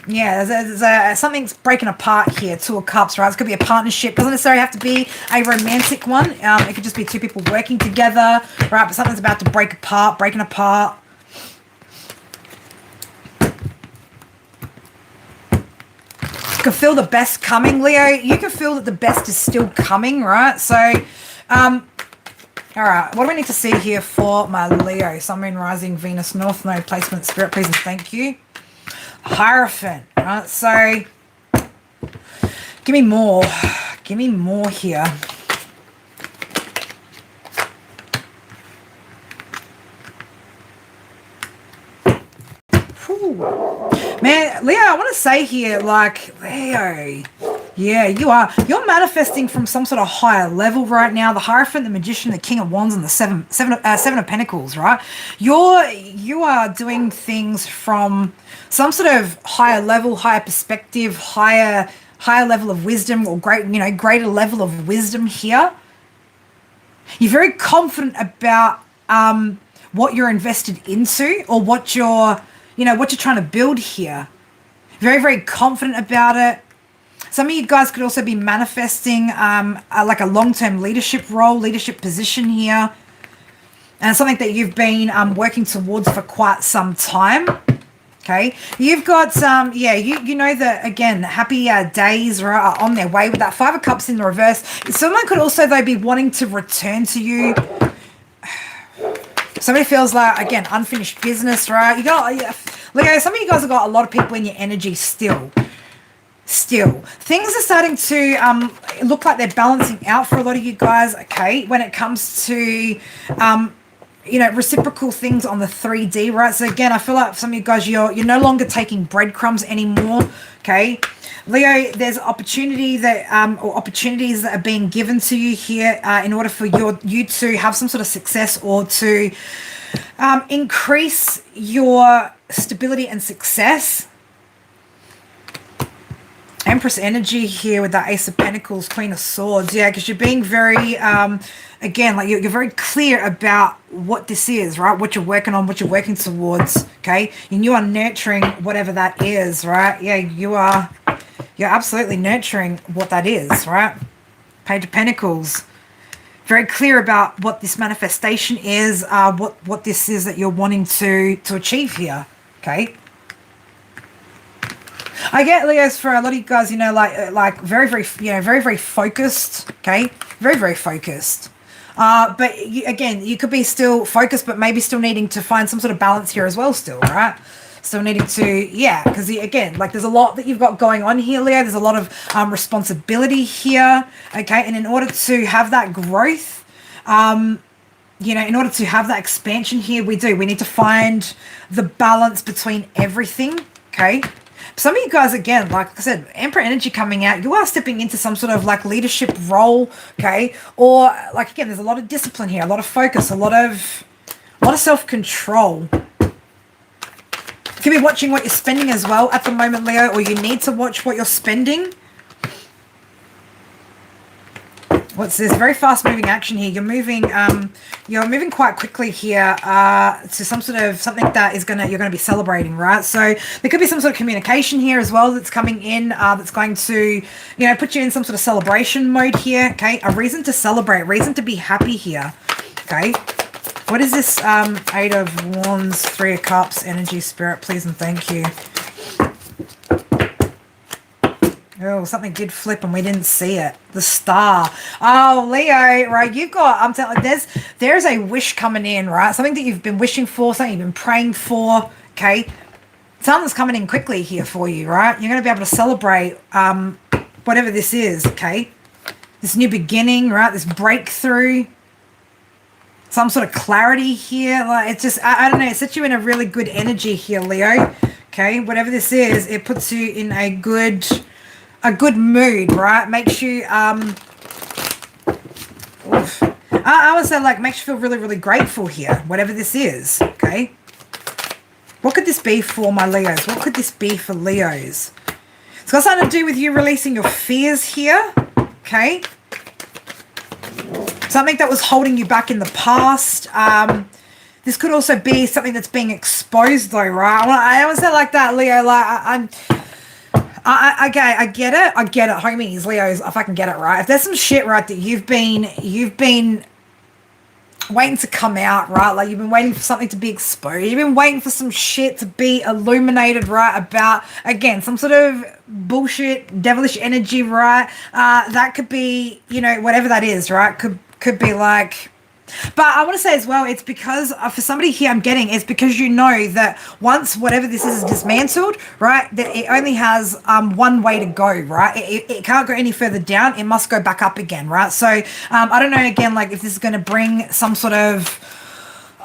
yeah, there's something's breaking apart here. 2 of Cups, right? It could be a partnership. Doesn't necessarily have to be a romantic one. It could just be 2 people working together, right? But something's about to breaking apart. You can feel the best coming, Leo. You can feel that the best is still coming, right? So, all right. What do we need to see here for my Leo? Sun, Moon, Rising, Venus, North Node placement, Spirit, please and thank you. Hierophant, right? So, give me more. Give me more here. Whew. Man, Leo, I want to say here, like, Leo, yeah, you're manifesting from some sort of higher level right now. The Hierophant, the Magician, the King of Wands, and the Seven of Pentacles, right? You are doing things from some sort of higher level, higher perspective, higher level of wisdom, or greater level of wisdom here. You're very confident about what you're invested into, or what you're trying to build here. Very, very confident about it. Some of you guys could also be manifesting like a long-term leadership role, leadership position here. And something that you've been working towards for quite some time. Okay, you've got yeah, you know that again, happy days are on their way with that Five of Cups in the reverse. Someone could also though be wanting to return to you. Somebody feels like again unfinished business, right? You got Leo. Some of you guys have got a lot of people in your energy still. Things are starting to look like they're balancing out for a lot of you guys. Okay, when it comes to you know, reciprocal things on the 3D, right? So again, I feel like some of you guys, you're no longer taking breadcrumbs anymore, okay? Leo, there's opportunity that or opportunities that are being given to you here in order for you to have some sort of success or to increase your stability and success. Empress energy here with that Ace of Pentacles, Queen of Swords. Yeah, because you're being very, again, like you're very clear about what this is, right? What you're working on, what you're working towards, okay? And you are nurturing whatever that is, right? Yeah, you're absolutely nurturing what that is, right? Page of Pentacles. Very clear about what this manifestation is, what this is that you're wanting to achieve here, okay? I get, Leos, for a lot of you guys, you know, like very, very, you know, very, very focused, okay? Very, very focused. But again, you could be still focused, but maybe still needing to find some sort of balance here as well still, right? Still needing to, yeah, because again, like there's a lot that you've got going on here, Leo. There's a lot of responsibility here, okay? And in order to have that growth, you know, in order to have that expansion here, we need to find the balance between everything, okay? Some of you guys, again, like I said, Emperor energy coming out, you are stepping into some sort of like leadership role, okay? Or like, again, there's a lot of discipline here, a lot of focus, a lot of self-control. You could be watching what you're spending as well at the moment, Leo, or you need to watch what you're spending. What's this? Very fast moving action here. You're moving quite quickly here to something that you're gonna be celebrating, right? So there could be some sort of communication here as well that's coming in that's going to, you know, put you in some sort of celebration mode here. Okay, a reason to celebrate, reason to be happy here. Okay, what is this? Eight of Wands, Three of Cups, energy, spirit, please and thank you. Oh, something did flip and we didn't see it. The Star. Oh, Leo, right? You've got, I'm telling you, there's a wish coming in, right? Something that you've been wishing for, something you've been praying for, okay? Something's coming in quickly here for you, right? You're going to be able to celebrate whatever this is, okay? This new beginning, right? This breakthrough. Some sort of clarity here. Like, it's just, I don't know, it sets you in a really good energy here, Leo. Okay? Whatever this is, it puts you in a good mood, right? Makes you I would say like makes you feel really, really grateful here, whatever this is, okay? What could this be for my Leos? What could this be for Leos? It's got something to do with you releasing your fears here, okay? Something that was holding you back in the past. This could also be something that's being exposed though, right? I always say like that, Leo, like I get it, homies, Leos, if I can get it right. If there's some shit, right, that you've been waiting to come out, right, like you've been waiting for something to be exposed, you've been waiting for some shit to be illuminated, right, about, again, some sort of bullshit, devilish energy, right, that could be, you know, whatever that is, right, could be like... But I want to say as well, it's because for somebody here I'm getting, it's because you know that once whatever this is dismantled, right, that it only has one way to go, right? It can't go any further down. It must go back up again, right? So I don't know, again, like if this is going to bring some sort of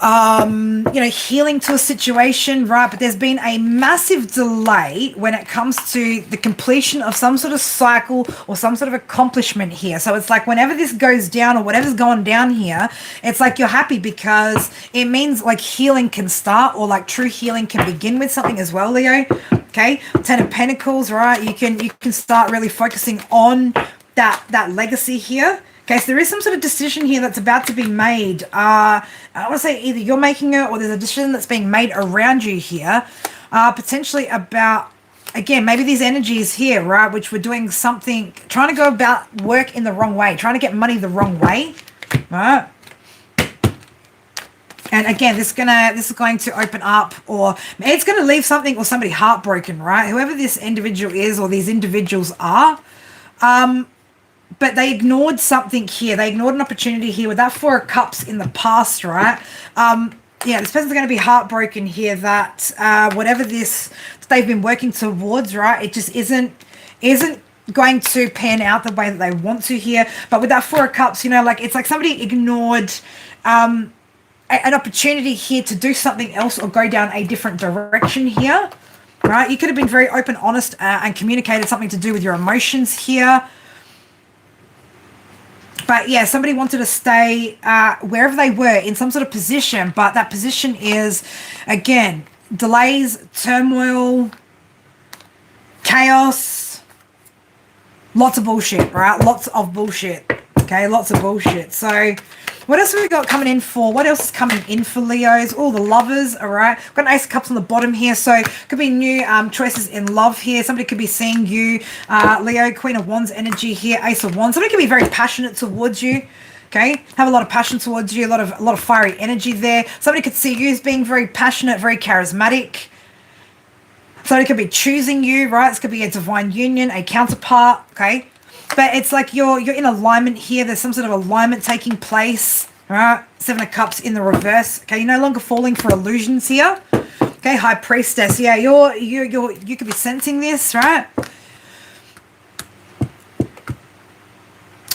you know, healing to a situation, right? But there's been a massive delay when it comes to the completion of some sort of cycle or some sort of accomplishment here. So it's like whenever this goes down or whatever's going down here, it's like you're happy because it means like healing can start, or like true healing can begin with something as well, Leo. Okay, Ten of Pentacles, right? You can start really focusing on that legacy here. Okay, so there is some sort of decision here that's about to be made. I want to say either you're making it or there's a decision that's being made around you here. Potentially about, again, maybe these energies here, right, which we're doing something, trying to go about work in the wrong way, trying to get money the wrong way, right? And again, this is going to open up, or it's going to leave something or somebody heartbroken, right? Whoever this individual is or these individuals are, but they ignored something here. They ignored an opportunity here with that Four of Cups in the past, right? Yeah, this person's going to be heartbroken here that whatever this they've been working towards, right? It just isn't going to pan out the way that they want to here. But with that Four of Cups, you know, like it's like somebody ignored an opportunity here to do something else or go down a different direction here, right? You could have been very open, honest, and communicated something to do with your emotions here. But yeah, somebody wanted to stay wherever they were in some sort of position, but that position is, again, delays, turmoil, chaos, lots of bullshit, right? Lots of bullshit. Okay, lots of bullshit. So what else have we got coming in for? What else is coming in for Leos? All the lovers, all right. We've got an Ace of Cups on the bottom here, so could be new choices in love here. Somebody could be seeing you, Leo, Queen of Wands energy here, Ace of Wands. Somebody could be very passionate towards you. Okay, have a lot of passion towards you, a lot of fiery energy there. Somebody could see you as being very passionate, very charismatic. Somebody could be choosing you, right? This could be a divine union, a counterpart. Okay. But it's like you're in alignment here. There's some sort of alignment taking place, right? Seven of Cups in the reverse. Okay, you're no longer falling for illusions here. Okay, High Priestess. Yeah, you could be sensing this, right?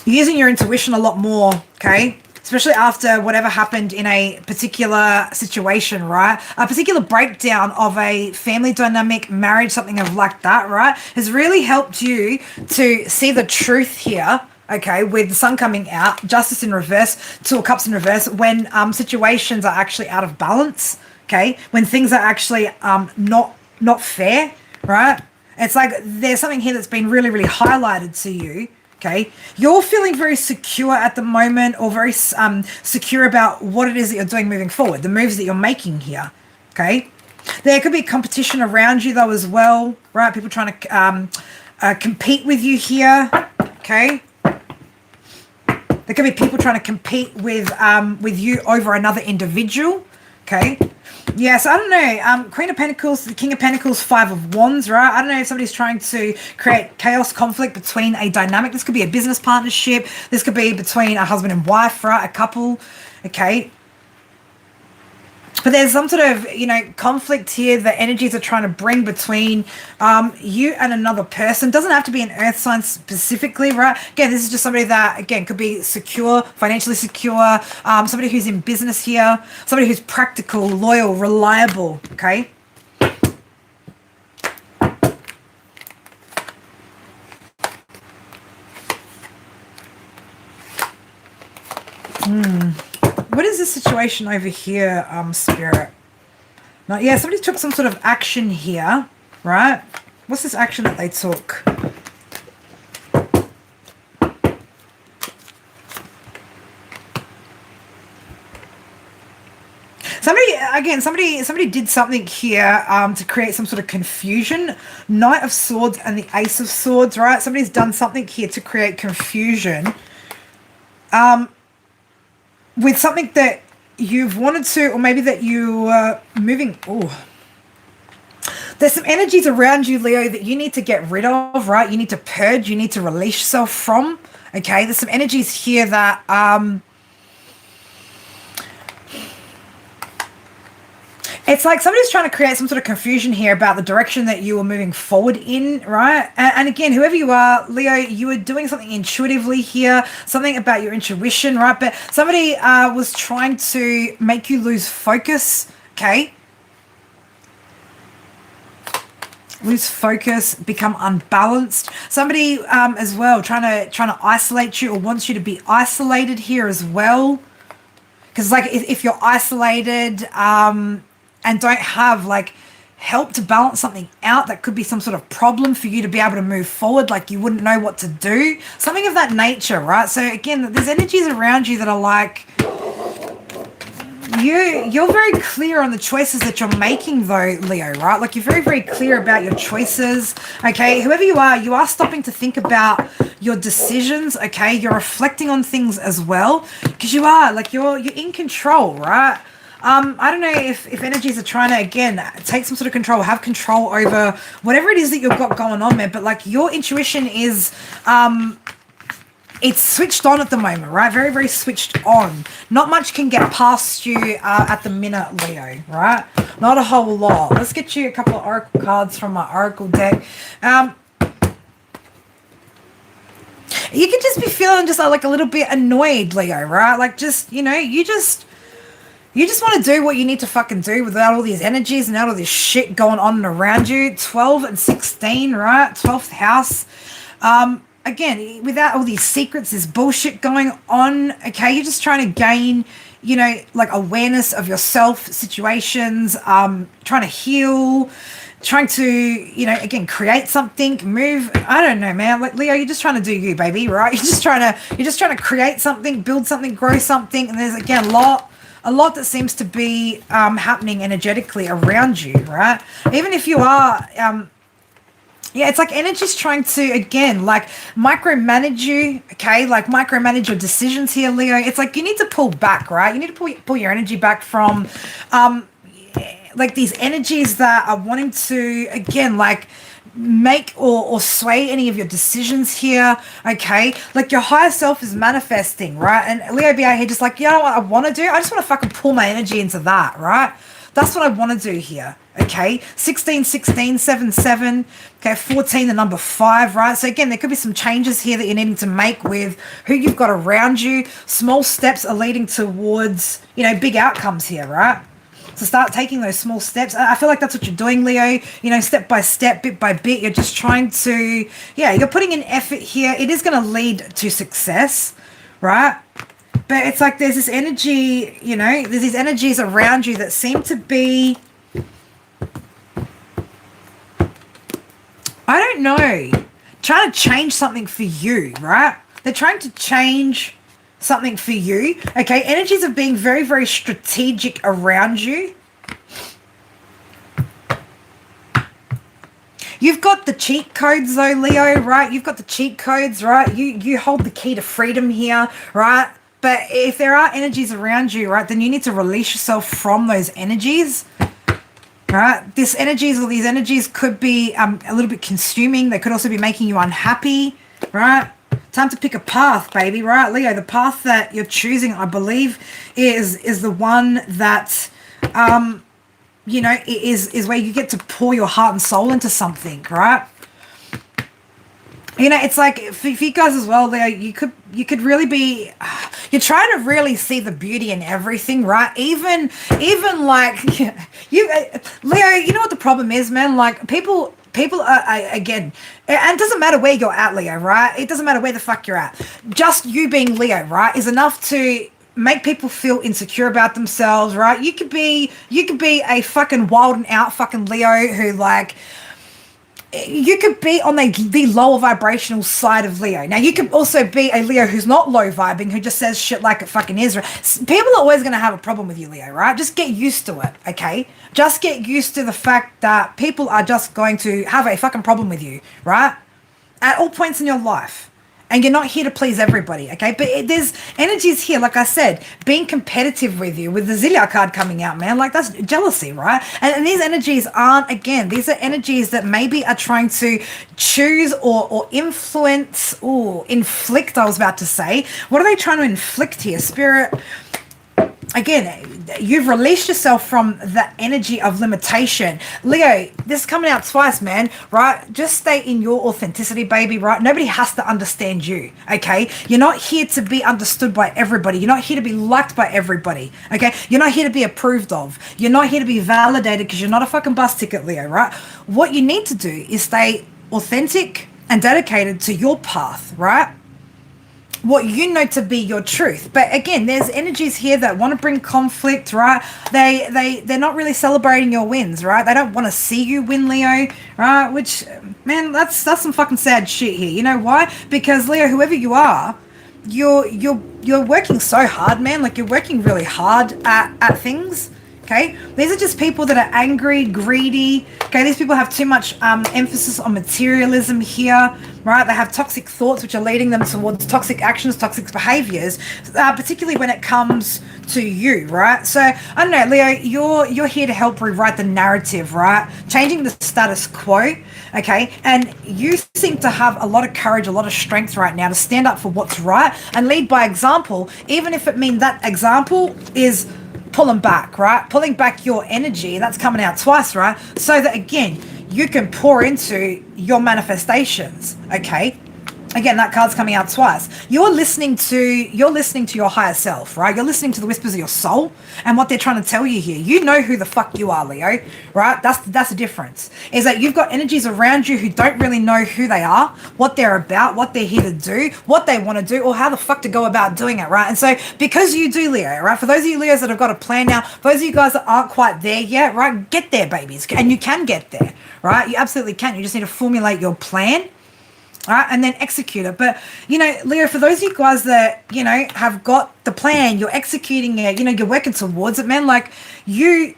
You're using your intuition a lot more, okay? Especially after whatever happened in a particular situation, right? A particular breakdown of a family dynamic, marriage, something of like that, right? Has really helped you to see the truth here, okay, with the Sun coming out, Justice in reverse, Two of Cups in reverse, when situations are actually out of balance, okay? When things are actually not fair, right? It's like there's something here that's been really, really highlighted to you. Okay, you're feeling very secure at the moment, or very secure about what it is that you're doing moving forward, the moves that you're making here. Okay, there could be competition around you though as well, right? People trying to compete with you here. Okay, there could be people trying to compete with you over another individual. Okay. Yes, I don't know. Queen of Pentacles, the King of Pentacles, Five of Wands, right? I don't know if somebody's trying to create chaos, conflict between a dynamic. This could be a business partnership. This could be between a husband and wife, right? A couple, okay? But there's some sort of, you know, conflict here that energies are trying to bring between you and another person. Doesn't have to be an earth sign specifically, right? Again, this is just somebody that, again, could be secure, financially secure, somebody who's in business here, somebody who's practical, loyal, reliable, okay? What is the situation over here, Spirit? Now, yeah, somebody took some sort of action here, right? What's this action that they took? Somebody did something here to create some sort of confusion. Knight of Swords and the Ace of Swords, right? Somebody's done something here to create confusion. With something that you've wanted to, or maybe that you were moving. Oh, there's some energies around you, Leo, that you need to get rid of, right? You need to purge, you need to release yourself from. Okay, there's some energies here that it's like somebody's trying to create some sort of confusion here about the direction that you were moving forward in, right? And again, whoever you are, Leo, you were doing something intuitively here, something about your intuition, right? But somebody was trying to make you lose focus, okay? Lose focus, become unbalanced. Somebody as well trying to isolate you, or wants you to be isolated here as well. Because like if you're isolated, and don't have like help to balance something out, that could be some sort of problem for you to be able to move forward, like you wouldn't know what to do, something of that nature, right? So again, there's energies around you that are like, you're very clear on the choices that you're making though, Leo, right? Like you're very, very clear about your choices, okay? Whoever you are stopping to think about your decisions, okay? You're reflecting on things as well, because you are like, you're in control, right? I don't know if energies are trying to, again, take some sort of control, have control over whatever it is that you've got going on, man. But like your intuition is, it's switched on at the moment, right? Very, very switched on. Not much can get past you at the minute, Leo, right? Not a whole lot. Let's get you a couple of oracle cards from my oracle deck. You can just be feeling just like a little bit annoyed, Leo, right? Like just, you know, you just want to do what you need to fucking do without all these energies and all this shit going on and around you. 12 and 16, right? 12th house. Again, without all these secrets, this bullshit going on, okay? You're just trying to gain, you know, like awareness of yourself, situations, trying to heal, trying to, you know, again, create something, move. I don't know, man. Like Leo, you're just trying to do you, baby, right? You're just trying to create something, build something, grow something. And there's, again, a lot that seems to be happening energetically around you, right? Even if you are, yeah, it's like energy's trying to, again, like micromanage you, okay? Like micromanage your decisions here, Leo. It's like you need to pull back, right? You need to pull your energy back from, like these energies that are wanting to, again, like make or sway any of your decisions here, okay? Like your higher self is manifesting, right? And Leo be out here just like, you know what I want to do? I just want to fucking pull my energy into that, right? That's what I want to do here, okay? 16, 16, 7, 7, okay, 14, the number 5, right? So again, there could be some changes here that you're needing to make with who you've got around you. Small steps are leading towards, you know, big outcomes here, right? So start taking those small steps. I feel like that's what you're doing, Leo. You know, step by step, bit by bit. You're just trying to, yeah, you're putting in effort here. It is going to lead to success, right? But it's like there's this energy, you know, there's these energies around you that seem to be, I don't know, trying to change something for you, right? They're trying to change something for you, okay? Energies of being very, very strategic around you. You've got the cheat codes though, Leo, right? You've got the cheat codes, right? You hold the key to freedom here, right? But if there are energies around you, right, then you need to release yourself from those energies, right? These energies could be a little bit consuming. They could also be making you unhappy, right? Time to pick a path, baby, right? Leo, the path that you're choosing, I believe, is the one that, you know, is where you get to pour your heart and soul into something, right? You know, it's like for you guys as well, Leo, you could really be, you're trying to really see the beauty in everything, right? Even like you, Leo, you know what the problem is, man? Like people are, again, and it doesn't matter where you're at, Leo, right? It doesn't matter where the fuck you're at. Just you being Leo, right, is enough to make people feel insecure about themselves, right? You could be a fucking wild and out fucking Leo who, like, you could be on the lower vibrational side of Leo. Now, you could also be a Leo who's not low vibing, who just says shit like it fucking is. People are always going to have a problem with you, Leo, right? Just get used to it, okay? Just get used to the fact that people are just going to have a fucking problem with you, right? At all points in your life. And you're not here to please everybody, okay? But there's energies here, like I said, being competitive with you, with the Zillia card coming out, man. Like, that's jealousy, right? And these energies aren't, again, these are energies that maybe are trying to choose or influence, or inflict, I was about to say. What are they trying to inflict here? Spirit, again, you've released yourself from the energy of limitation. Leo, this is coming out twice, man, right? Just stay in your authenticity, baby, right? Nobody has to understand you, okay? You're not here to be understood by everybody. You're not here to be liked by everybody, okay? You're not here to be approved of. You're not here to be validated because you're not a fucking bus ticket, Leo, right? What you need to do is stay authentic and dedicated to your path, right? What you know to be your truth. But again, there's energies here that want to bring conflict, right? They're not really celebrating your wins, right? They don't want to see you win, Leo, right? Which, man, that's some fucking sad shit here. You know why? Because Leo, whoever you are, you're working so hard, man. Like, you're working really hard at things, Okay, these are just people that are angry, greedy. Okay, these people have too much emphasis on materialism here, right? They have toxic thoughts which are leading them towards toxic actions, toxic behaviors, particularly when it comes to you, right? So I don't know, Leo, you're here to help rewrite the narrative, right? Changing the status quo, okay? And you seem to have a lot of courage, a lot of strength right now to stand up for what's right and lead by example, even if it means that example is pulling back, right? Pulling back your energy, that's coming out twice, right? So that again, you can pour into your manifestations, okay? Again, that card's coming out twice. You're listening to your higher self, right? You're listening to the whispers of your soul and what they're trying to tell you here. You know who the fuck you are, Leo, right? That's the difference. Is that you've got energies around you who don't really know who they are, what they're about, what they're here to do, what they want to do, or how the fuck to go about doing it, right? And so because you do, Leo, right? For those of you Leos that have got a plan now, for those of you guys that aren't quite there yet, right? Get there, babies. And you can get there, right? You absolutely can. You just need to formulate your plan. All right, and then execute it. But, you know, Leo, for those of you guys that, you know, have got the plan, you're executing it, you know, you're working towards it, man, like you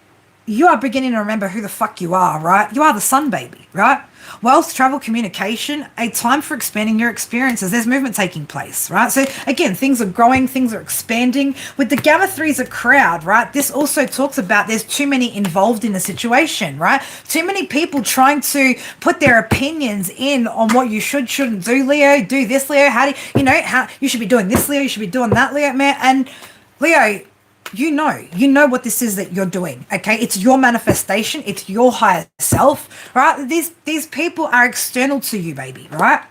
are beginning to remember who the fuck you are, right? You are the sun, baby, right? Wealth, travel, communication, a time for expanding your experiences. There's movement taking place, right? So again, things are growing, things are expanding. With the Gamma 3 as a crowd, right? This also talks about there's too many involved in the situation, right? Too many people trying to put their opinions in on what you shouldn't do, Leo. Do this, Leo. How you should be doing this, Leo. You should be doing that, Leo, man. And Leo, you know what this is that you're doing, okay? It's your manifestation. It's your higher self, right? These people are external to you, baby, right?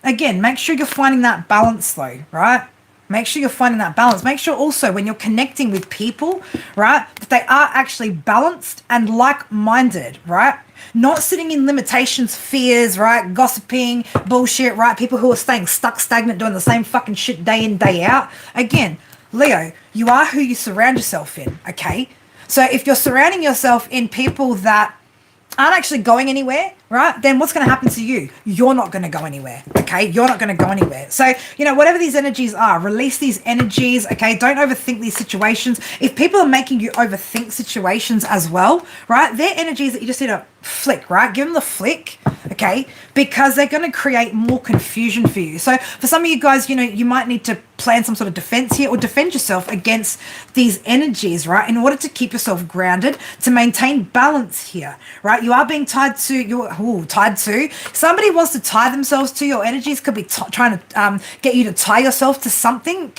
Again, make sure you're finding that balance though, right? Make sure you're finding that balance. Make sure also when you're connecting with people, right, that they are actually balanced and like-minded, right? Not sitting in limitations, fears, right? Gossiping, bullshit, right? People who are staying stuck, stagnant, doing the same fucking shit day in, day out. Again, Leo, you are who you surround yourself in, okay? So if you're surrounding yourself in people that aren't actually going anywhere, right, then what's going to happen to you? You're not going to go anywhere, okay? You're not going to go anywhere. So, you know, whatever these energies are, release these energies, okay? Don't overthink these situations. If people are making you overthink situations as well, right, they're energies that you just need to flick, right? Give them the flick, okay? Because they're going to create more confusion for you. So for some of you guys, you know, you might need to plan some sort of defense here or defend yourself against these energies, right? In order to keep yourself grounded, to maintain balance here, right? You are being tied to, somebody wants to tie themselves to your energies, could be trying to get you to tie yourself to something.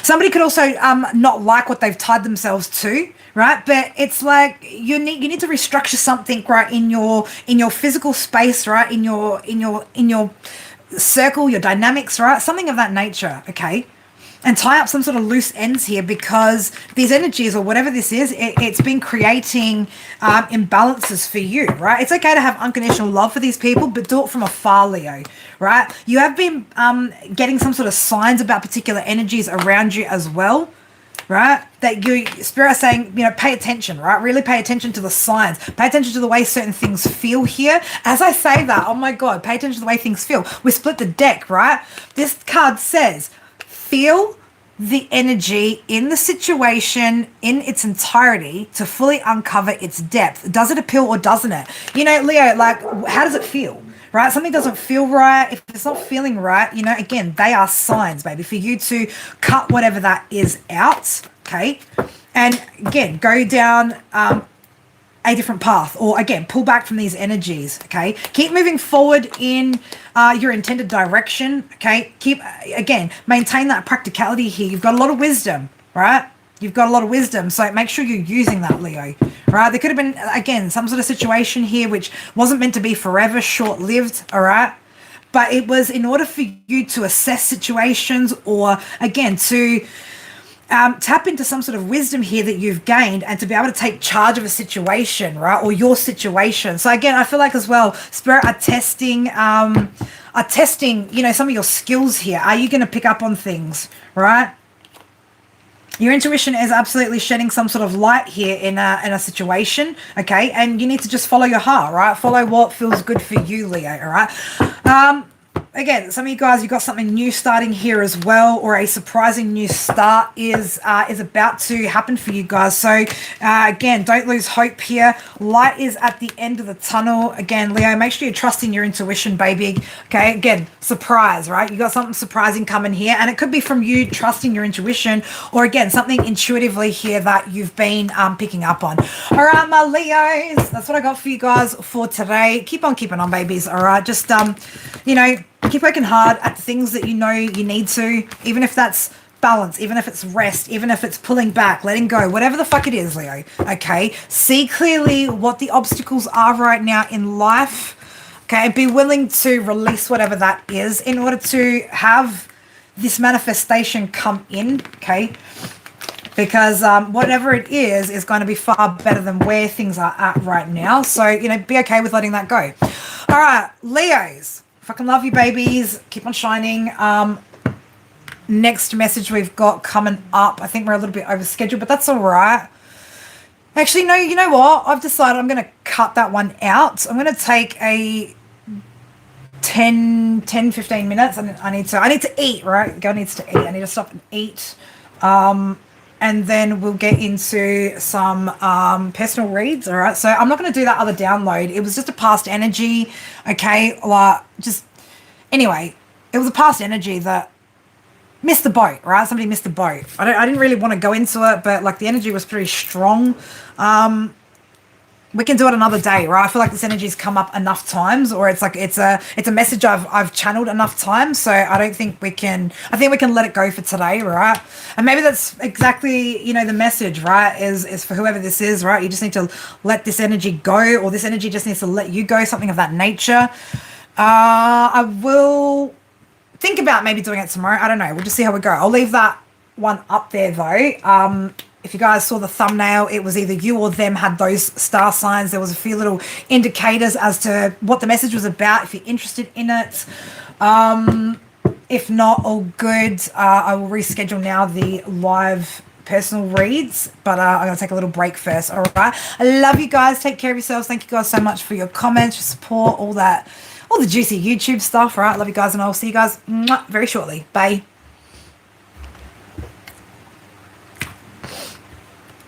Somebody could also not like what they've tied themselves to, right? But it's like you need to restructure something, right, in your physical space, right, in your circle, your dynamics, right, something of that nature, okay? And tie up some sort of loose ends here, because these energies or whatever this is, it's been creating imbalances for you, right? It's okay to have unconditional love for these people, but do it from afar, Leo, right? You have been getting some sort of signs about particular energies around you as well, right? That your spirit is saying, you know, pay attention, right? Really pay attention to the signs. Pay attention to the way certain things feel here. As I say that, oh my God, pay attention to the way things feel. We split the deck, right? This card says, feel the energy in the situation in its entirety to fully uncover its depth. Does it appeal or doesn't it? You know, Leo, like, how does it feel? Right? Something doesn't feel right. If it's not feeling right, you know, again, they are signs, baby, for you to cut whatever that is out, okay? And again, go down a different path, or again, pull back from these energies, okay? Keep moving forward in your intended direction, okay? Maintain that practicality here. You've got a lot of wisdom, right? You've got a lot of wisdom, so make sure you're using that, Leo, right? There could have been, again, some sort of situation here which wasn't meant to be forever, short-lived, all right? But it was in order for you to assess situations, or, again, to tap into some sort of wisdom here that you've gained, and to be able to take charge of a situation, right? Or your situation. So again, I feel like as well, Spirit are testing, you know, some of your skills here. Are you going to pick up on things, right? Your intuition is absolutely shedding some sort of light here in a situation, okay? And you need to just follow your heart, right? Follow what feels good for you, Leo, all right? again, some of you guys, you got something new starting here as well, or a surprising new start is about to happen for you guys. So again, don't lose hope here. Light is at the end of the tunnel. Again, Leo, make sure you're trusting your intuition, baby. Okay, again, surprise, right? You got something surprising coming here, and it could be from you trusting your intuition, or again, something intuitively here that you've been picking up on. All right, my Leos, that's what I got for you guys for today. Keep on keeping on, babies. All right, just you know, keep working hard at the things that you know you need to, even if that's balance, even if it's rest, even if it's pulling back, letting go, whatever the fuck it is, Leo. Okay, see clearly what the obstacles are right now in life. Okay, be willing to release whatever that is in order to have this manifestation come in. Okay, because whatever it is going to be far better than where things are at right now. So, you know, be okay with letting that go. All right, Leos, fucking love you, babies. Keep on shining. Next message we've got coming up. I think we're a little bit over schedule, but that's all right. Actually, no, you know what? I've decided I'm going to cut that one out. I'm going to take a 10, 15 minutes. I need to eat, right? Girl needs to eat. I need to stop and eat. And then we'll get into some personal reads, all right? So I'm not going to do that other download. It was just a past energy, okay? Anyway, it was a past energy that missed the boat, right? Somebody missed the boat. I didn't really want to go into it, but like the energy was pretty strong. We can do it another day, right? I feel like this energy's come up enough times, or it's a message I've channeled enough times. So I think we can let it go for today, right? And maybe that's exactly, you know, the message, right? Is for whoever this is, right? You just need to let this energy go, or this energy just needs to let you go, something of that nature. I will think about maybe doing it tomorrow. I don't know. We'll just see how we go. I'll leave that one up there though. If you guys saw the thumbnail, it was either you or them had those star signs. There was a few little indicators as to what the message was about, if you're interested in it. If not, all good. I will reschedule now the live personal reads, but I'm going to take a little break first, all right? I love you guys. Take care of yourselves. Thank you guys so much for your comments, your support, all the juicy YouTube stuff, all right? Love you guys, and I'll see you guys very shortly. Bye.